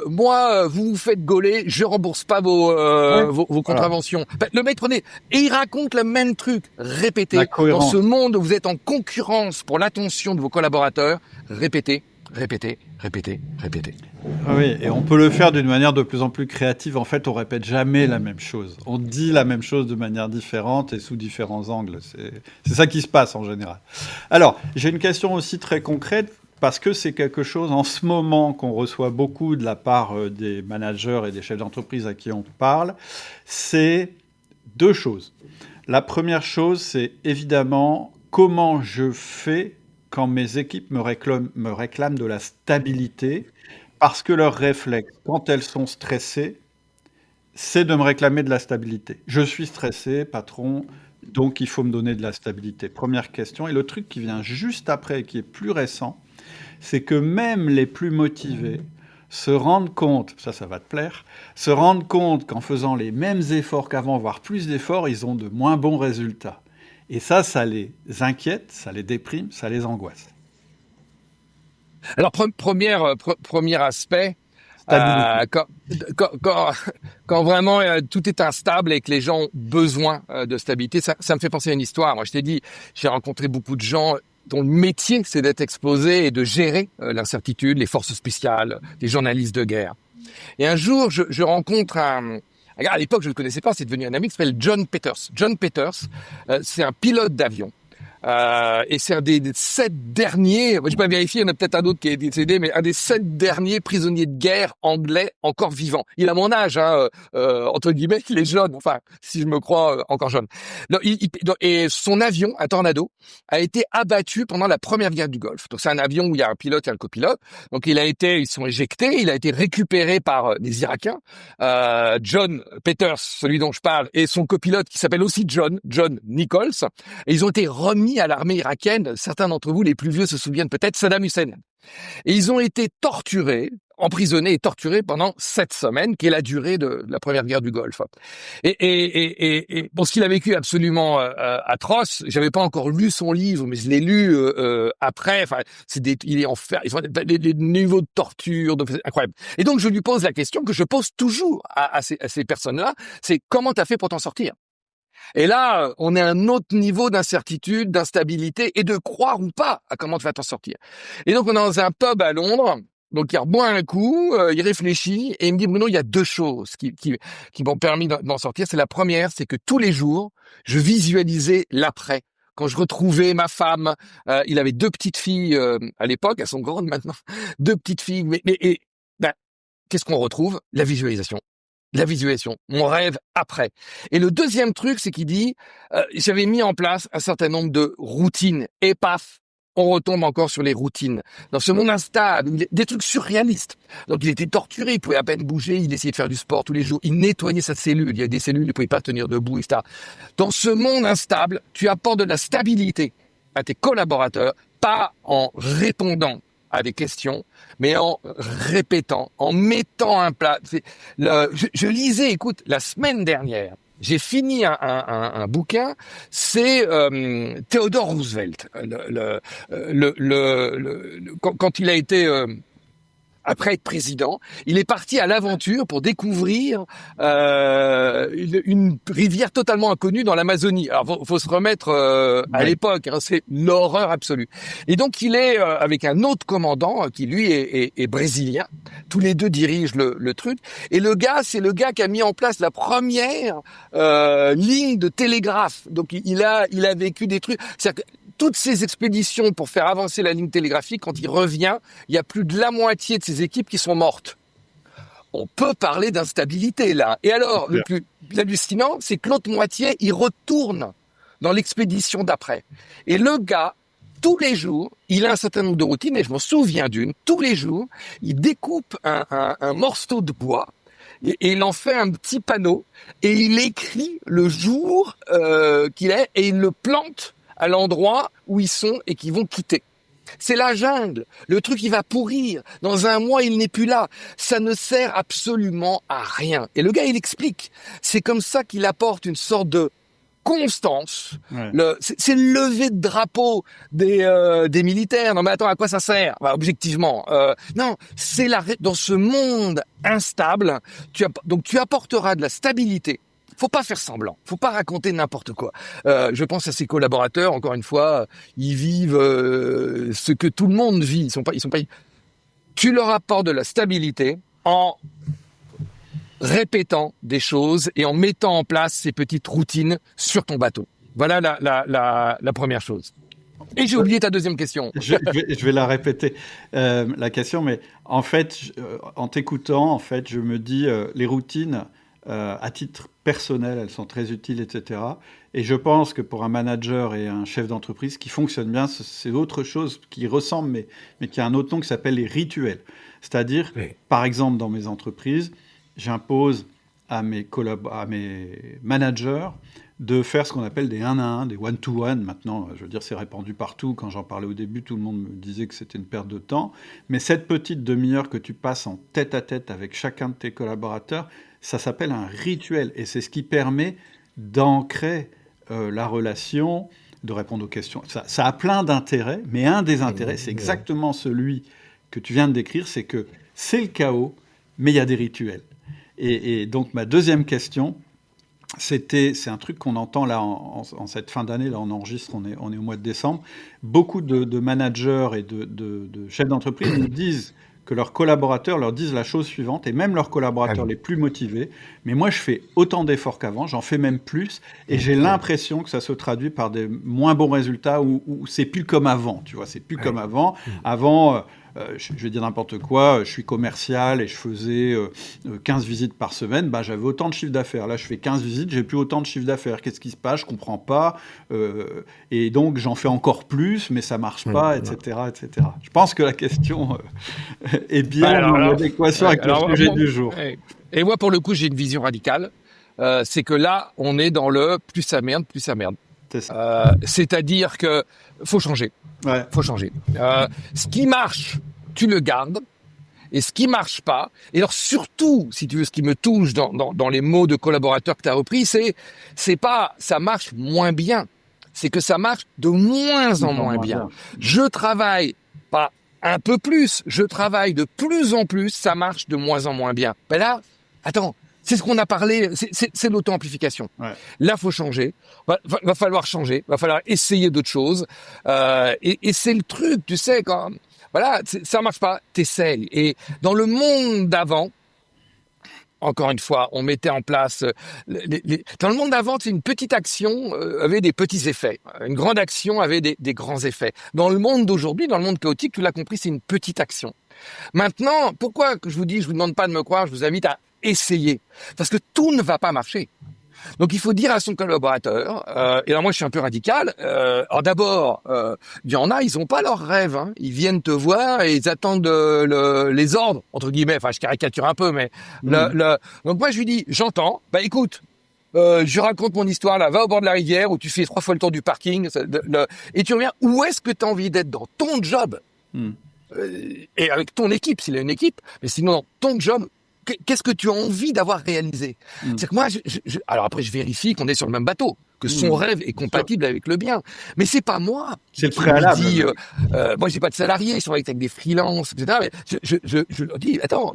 Moi, vous vous faites gauler, je rembourse pas vos contraventions. Voilà. Le mec prenait, et il raconte le même truc. Répétez. Dans ce monde où vous êtes en concurrence pour l'attention de vos collaborateurs, répétez. Oui, et on peut le faire d'une manière de plus en plus créative. En fait, on répète jamais la même chose. On dit la même chose de manière différente et sous différents angles. C'est ça qui se passe en général. Alors, j'ai une question aussi très concrète parce que c'est quelque chose en ce moment qu'on reçoit beaucoup de la part des managers et des chefs d'entreprise à qui on parle. C'est 2 choses. La première chose, c'est évidemment comment je fais quand mes équipes me réclament de la stabilité, parce que leur réflexe, quand elles sont stressées, c'est de me réclamer de la stabilité. Je suis stressé, patron, donc il faut me donner de la stabilité. Première question. Et le truc qui vient juste après, qui est plus récent, c'est que même les plus motivés se rendent compte, ça va te plaire, se rendent compte qu'en faisant les mêmes efforts qu'avant, voire plus d'efforts, ils ont de moins bons résultats. Et ça les inquiète, ça les déprime, ça les angoisse. Alors, premier aspect, Stabilité. quand, quand, quand, quand vraiment tout est instable et que les gens ont besoin de stabilité, ça me fait penser à une histoire. Moi, je t'ai dit, j'ai rencontré beaucoup de gens dont le métier, c'est d'être exposé et de gérer l'incertitude, les forces spéciales, les journalistes de guerre. Et un jour, je rencontre à l'époque, je ne le connaissais pas, c'est devenu un ami qui s'appelle John Peters. John Peters, c'est un pilote d'avion. Et c'est un des 7 derniers, je n'ai pas vérifié, il y en a peut-être un autre qui est décédé, mais un des 7 derniers prisonniers de guerre anglais encore vivants. Il a mon âge, entre guillemets, il est jeune, enfin, si je me crois encore jeune. Donc, et son avion, un Tornado, a été abattu pendant la première guerre du Golfe. Donc c'est un avion où il y a un pilote et un copilote. Donc ils sont éjectés, il a été récupéré par des Irakiens. John Peters, celui dont je parle, et son copilote qui s'appelle aussi John Nichols. Et ils ont été remis à l'armée irakienne. Certains d'entre vous, les plus vieux, se souviennent peut-être Saddam Hussein. Et ils ont été torturés, emprisonnés et torturés pendant 7 semaines, qui est la durée de la première guerre du Golfe. Et bon, ce qu'il a vécu est absolument atroce. J'avais pas encore lu son livre, mais je l'ai lu après. Enfin, il est en fer. Les niveaux de torture, incroyable. Et donc, je lui pose la question que je pose toujours à ces personnes-là, c'est comment t'as fait pour t'en sortir? Et là, on est à un autre niveau d'incertitude, d'instabilité et de croire ou pas à comment tu vas t'en sortir. Et donc, on est dans un pub à Londres. Donc, il reboit un coup, il réfléchit et il me dit, Bruno, il y a 2 choses qui m'ont permis d'en sortir. C'est la première, c'est que tous les jours, je visualisais l'après. Quand je retrouvais ma femme, il avait 2 petites filles à l'époque, elles sont grandes maintenant, 2 petites filles. Ben, qu'est-ce qu'on retrouve? La visualisation. La visualisation, mon rêve après. Et le deuxième truc, c'est qu'il dit, j'avais mis en place un certain nombre de routines, et paf, on retombe encore sur les routines. Dans ce monde instable, des trucs surréalistes. Donc il était torturé, il pouvait à peine bouger, il essayait de faire du sport tous les jours, il nettoyait sa cellule, il y a des cellules, il ne pouvait pas tenir debout, etc. Dans ce monde instable, tu apportes de la stabilité à tes collaborateurs, pas en répondant à des questions, mais en répétant, en mettant un plat. Je lisais, écoute, la semaine dernière, j'ai fini un bouquin, c'est Theodore Roosevelt. Quand il a été après être président, il est parti à l'aventure pour découvrir une rivière totalement inconnue dans l'Amazonie. Alors, faut se remettre à l'époque, hein, c'est l'horreur absolue. Et donc, il est avec un autre commandant qui, lui, est brésilien. Tous les deux dirigent le truc. Et le gars, c'est le gars qui a mis en place la première ligne de télégraphe. Donc, il a vécu des trucs. C'est-à-dire que toutes ces expéditions pour faire avancer la ligne télégraphique, quand il revient, il y a plus de la moitié de ses équipes qui sont mortes. On peut parler d'instabilité, là. Et alors, le plus hallucinant, c'est que l'autre moitié, il retourne dans l'expédition d'après. Et le gars, tous les jours, il a un certain nombre de routines, et je m'en souviens d'une, tous les jours, il découpe un morceau de bois, et il en fait un petit panneau, et il écrit le jour qu'il est, et il le plante à l'endroit où ils sont et qu'ils vont quitter. C'est la jungle. Le truc, il va pourrir. Dans un mois, il n'est plus là. Ça ne sert absolument à rien. Et le gars, il explique. C'est comme ça qu'il apporte une sorte de constance. Ouais. C'est le lever de drapeau des militaires. Non, mais attends, à quoi ça sert? Bah, objectivement. Non, c'est dans ce monde instable, donc tu apporteras de la stabilité. Faut pas faire semblant, faut pas raconter n'importe quoi. Je pense à ses collaborateurs, encore une fois, ils vivent ce que tout le monde vit. Ils sont pas. Tu leur apportes de la stabilité en répétant des choses et en mettant en place ces petites routines sur ton bateau. Voilà la première chose. Et j'ai oublié ta deuxième question. Je vais la répéter, la question, mais en fait, en t'écoutant, en fait, je me dis, les routines, à titre personnel, elles sont très utiles, etc. Et je pense que pour un manager et un chef d'entreprise, ce qui fonctionne bien, c'est autre chose qui ressemble, mais qui a un autre nom qui s'appelle les rituels. C'est-à-dire, Oui. par exemple, dans mes entreprises, j'impose à mes managers de faire ce qu'on appelle des 1 à 1, des one-to-one. Maintenant, je veux dire, c'est répandu partout. Quand j'en parlais au début, tout le monde me disait que c'était une perte de temps. Mais cette petite demi-heure que tu passes en tête-à-tête avec chacun de tes collaborateurs, ça s'appelle un rituel. Et c'est ce qui permet d'ancrer la relation, de répondre aux questions. Ça a plein d'intérêts, mais un des intérêts, c'est exactement celui que tu viens de décrire, c'est que c'est le chaos, mais il y a des rituels. Et donc, ma deuxième question, c'est un truc qu'on entend là en cette fin d'année, là on enregistre, on est au mois de décembre. Beaucoup de managers et de chefs d'entreprise nous disent que leurs collaborateurs leur disent la chose suivante, et même leurs collaborateurs les plus motivés, mais moi je fais autant d'efforts qu'avant, j'en fais même plus, et j'ai l'impression que ça se traduit par des moins bons résultats, où c'est plus comme avant, tu vois, c'est plus comme avant. Avant, je vais dire n'importe quoi, je suis commercial et je faisais 15 visites par semaine, bah, j'avais autant de chiffre d'affaires. Là, je fais 15 visites, j'ai plus autant de chiffre d'affaires. Qu'est-ce qui se passe? Je comprends pas. Et donc, j'en fais encore plus, mais ça marche pas, etc., etc. Je pense que la question est bien en adéquation avec le sujet du jour. Et moi, pour le coup, j'ai une vision radicale. C'est que là, on est dans le plus ça merde, plus ça merde. C'est-à-dire que faut changer. Ouais. Faut changer. Ce qui marche, tu le gardes. Et ce qui marche pas, et alors surtout, si tu veux, ce qui me touche dans les mots de collaborateurs que tu as repris, c'est pas ça marche moins bien, c'est que ça marche de moins en moins bien. Je travaille pas un peu plus, je travaille de plus en plus, ça marche de moins en moins bien. Ben là, attends, c'est ce qu'on a parlé, c'est l'auto-amplification. Ouais. Là, faut changer, va falloir changer, va falloir essayer d'autres choses, et c'est le truc, tu sais, quand... Voilà, ça marche pas, t'essayes. Et dans le monde d'avant, encore une fois, on mettait en place... Dans le monde d'avant, une petite action avait des petits effets. Une grande action avait des grands effets. Dans le monde d'aujourd'hui, dans le monde chaotique, tu l'as compris, c'est une petite action. Maintenant, pourquoi que je vous demande pas de me croire, je vous invite à essayer. Parce que tout ne va pas marcher. Donc il faut dire à son collaborateur, et alors moi je suis un peu radical, alors d'abord, il y en a, ils ont pas leurs rêves, hein. Ils viennent te voir et ils attendent les ordres, entre guillemets, enfin je caricature un peu, mais donc moi je lui dis, j'entends, bah écoute, je raconte mon histoire là, va au bord de la rivière où tu fais 3 fois le tour du parking, et tu reviens, où est-ce que tu as envie d'être dans ton job, et avec ton équipe, s'il y a une équipe, mais sinon dans ton job, qu'est-ce que tu as envie d'avoir réalisé? C'est que moi, alors après, je vérifie qu'on est sur le même bateau, que son rêve est compatible avec le bien. Mais c'est pas moi. C'est le préalable. Moi, j'ai pas de salariés, ils sont avec des freelances, etc. Mais je leur dis, attends,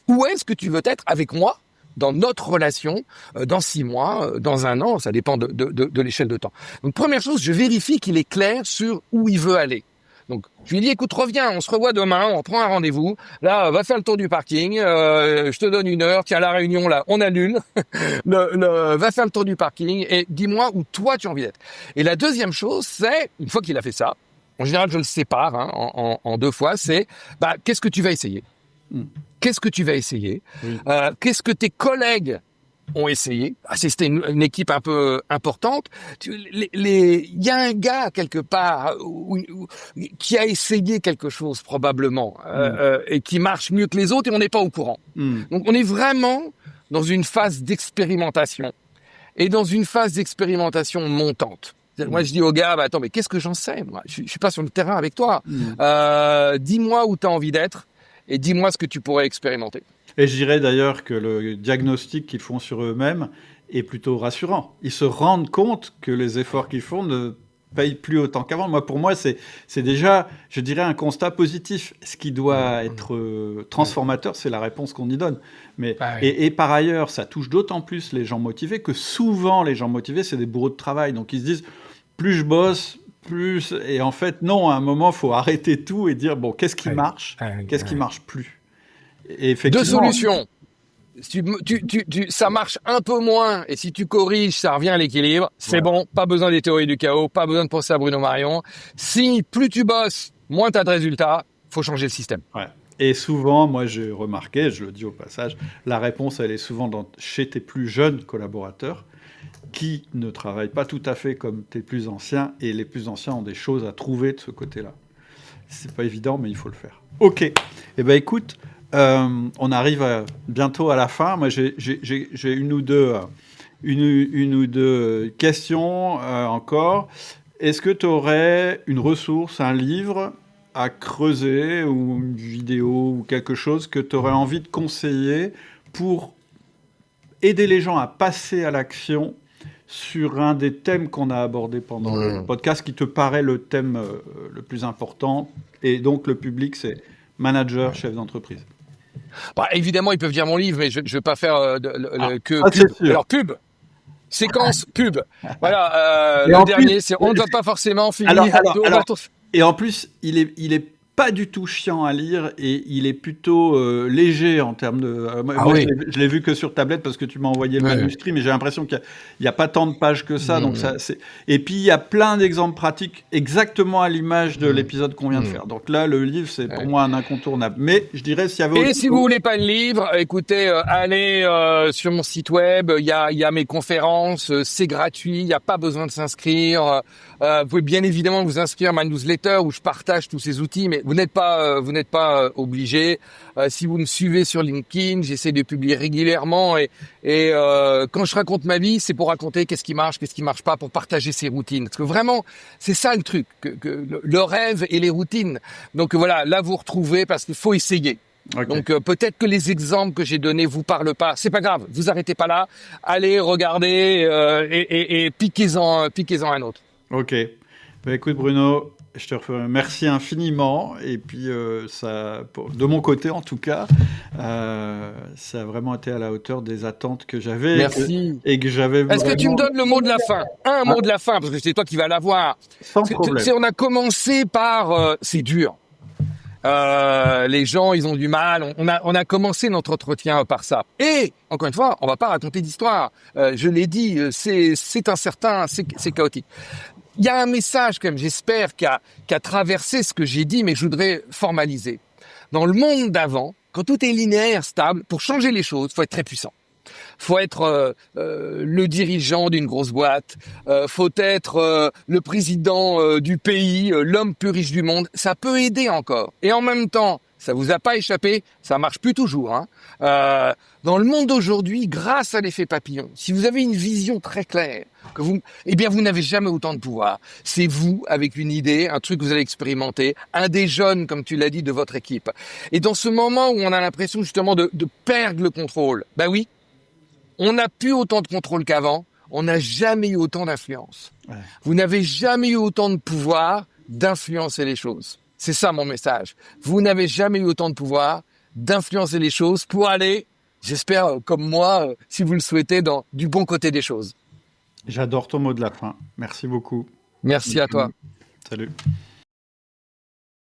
où est-ce que tu veux être avec moi dans notre relation, dans 6 mois, dans 1 an, ça dépend de l'échelle de temps. Donc, première chose, je vérifie qu'il est clair sur où il veut aller. Donc, je lui dis, écoute, reviens, on se revoit demain, on prend un rendez-vous. Là, va faire le tour du parking, je te donne 1 heure, tiens, la réunion, là, on annule. Va faire le tour du parking et dis-moi où toi, tu as envie d'être. Et la deuxième chose, c'est, une fois qu'il a fait ça, en général, je le sépare en 2 fois, c'est, bah, qu'est-ce que tu vas essayer? Qu'est-ce que tu vas essayer? Qu'est-ce que tes collègues ont essayé. C'était une équipe un peu importante. Il y a un gars quelque part qui a essayé quelque chose probablement et qui marche mieux que les autres et on n'est pas au courant. Donc on est vraiment dans une phase d'expérimentation et dans une phase d'expérimentation montante. Moi, je dis aux gars, bah, attends, mais qu'est-ce que j'en sais? Moi, je suis pas sur le terrain avec toi. Dis-moi où tu as envie d'être et dis-moi ce que tu pourrais expérimenter. Et je dirais d'ailleurs que le diagnostic qu'ils font sur eux-mêmes est plutôt rassurant. Ils se rendent compte que les efforts qu'ils font ne payent plus autant qu'avant. Moi, pour moi, c'est déjà, je dirais, un constat positif. Ce qui doit être transformateur, c'est la réponse qu'on y donne. Mais, et par ailleurs, ça touche d'autant plus les gens motivés que souvent, les gens motivés, c'est des bourreaux de travail. Donc, ils se disent, plus je bosse, plus... Et en fait, non, à un moment, il faut arrêter tout et dire, bon, qu'est-ce qui marche? Qu'est-ce qui marche plus? Et 2 solutions. Ça marche un peu moins, et si tu corriges, ça revient à l'équilibre. C'est bon, pas besoin des théories du chaos, pas besoin de penser à Bruno Marion. Si plus tu bosses, moins tu as de résultats, faut changer le système. Ouais. Et souvent, moi j'ai remarqué, je le dis au passage, la réponse elle est souvent chez tes plus jeunes collaborateurs qui ne travaillent pas tout à fait comme tes plus anciens, et les plus anciens ont des choses à trouver de ce côté-là. C'est pas évident, mais il faut le faire. Ok. Eh ben écoute, on arrive bientôt à la fin. Moi, j'ai 1 ou 2 une ou deux questions encore. Est-ce que tu aurais une ressource, un livre à creuser ou une vidéo ou quelque chose que tu aurais envie de conseiller pour aider les gens à passer à l'action sur un des thèmes qu'on a abordé pendant le podcast, qui te paraît le thème le plus important, et donc le public, c'est manager, chef d'entreprise. Bah, évidemment, ils peuvent dire mon livre, mais je ne vais pas faire que ça, c'est pub. sûr. Alors, pub, séquence, pub. Voilà, Et le en dernier, plus, c'est on ne va pas forcément finir. alors, et en plus, il est pas du tout chiant à lire et il est plutôt léger en termes de. Ah Moi, oui. je l'ai vu que sur tablette parce que tu m'as envoyé le Ouais. manuscrit, mais j'ai l'impression qu'il y a pas tant de pages que ça. Donc ça, c'est. Et puis il y a plein d'exemples pratiques exactement à l'image de l'épisode qu'on vient de faire. Donc là, le livre, c'est pour moi un incontournable. Mais je dirais s'il y avait. Et si vous voulez pas le livre, écoutez, allez sur mon site web, il y a mes conférences, c'est gratuit, il n'y a pas besoin de s'inscrire. Vous pouvez bien évidemment vous inscrire à ma newsletter où je partage tous ces outils, mais vous n'êtes pas obligé. Si vous me suivez sur LinkedIn, j'essaie de publier régulièrement et quand je raconte ma vie, c'est pour raconter qu'est-ce qui marche pas, pour partager ses routines. Parce que vraiment, c'est ça le truc, que le rêve et les routines. Donc voilà, là vous retrouvez parce qu'il faut essayer. Okay. Donc peut-être que les exemples que j'ai donnés vous parlent pas. C'est pas grave, vous arrêtez pas là. Allez regarder et piquez-en un autre. Ok. Bah, écoute Bruno, je te remercie infiniment. Et puis, de mon côté en tout cas, ça a vraiment été à la hauteur des attentes que j'avais. Merci. Et que j'avais Est-ce que tu me donnes le mot de la fin? Un mot de la fin, parce que c'est toi qui vas l'avoir. Sans problème. On a commencé par... c'est dur. Les gens, ils ont du mal. On a commencé notre entretien par ça. Et, encore une fois, on va pas raconter d'histoire. Je l'ai dit, c'est incertain, c'est chaotique. Il y a un message quand même, j'espère, qui a traversé ce que j'ai dit, mais je voudrais formaliser. Dans le monde d'avant, quand tout est linéaire, stable, pour changer les choses, faut être très puissant. Faut être le dirigeant d'une grosse boîte, faut être le président du pays, l'homme plus riche du monde. Ça peut aider encore. Et en même temps, ça vous a pas échappé, ça marche plus toujours. Dans le monde d'aujourd'hui, grâce à l'effet papillon, si vous avez une vision très claire, eh bien vous n'avez jamais autant de pouvoir. C'est vous avec une idée, un truc que vous allez expérimenter, un des jeunes, comme tu l'as dit, de votre équipe. Et dans ce moment où on a l'impression justement de perdre le contrôle, bah oui. On n'a plus autant de contrôle qu'avant. On n'a jamais eu autant d'influence. Ouais. Vous n'avez jamais eu autant de pouvoir d'influencer les choses. C'est ça mon message. Vous n'avez jamais eu autant de pouvoir d'influencer les choses pour aller, j'espère, comme moi, si vous le souhaitez, du bon côté des choses. J'adore ton mot de la fin. Merci beaucoup. Merci à toi. Salut.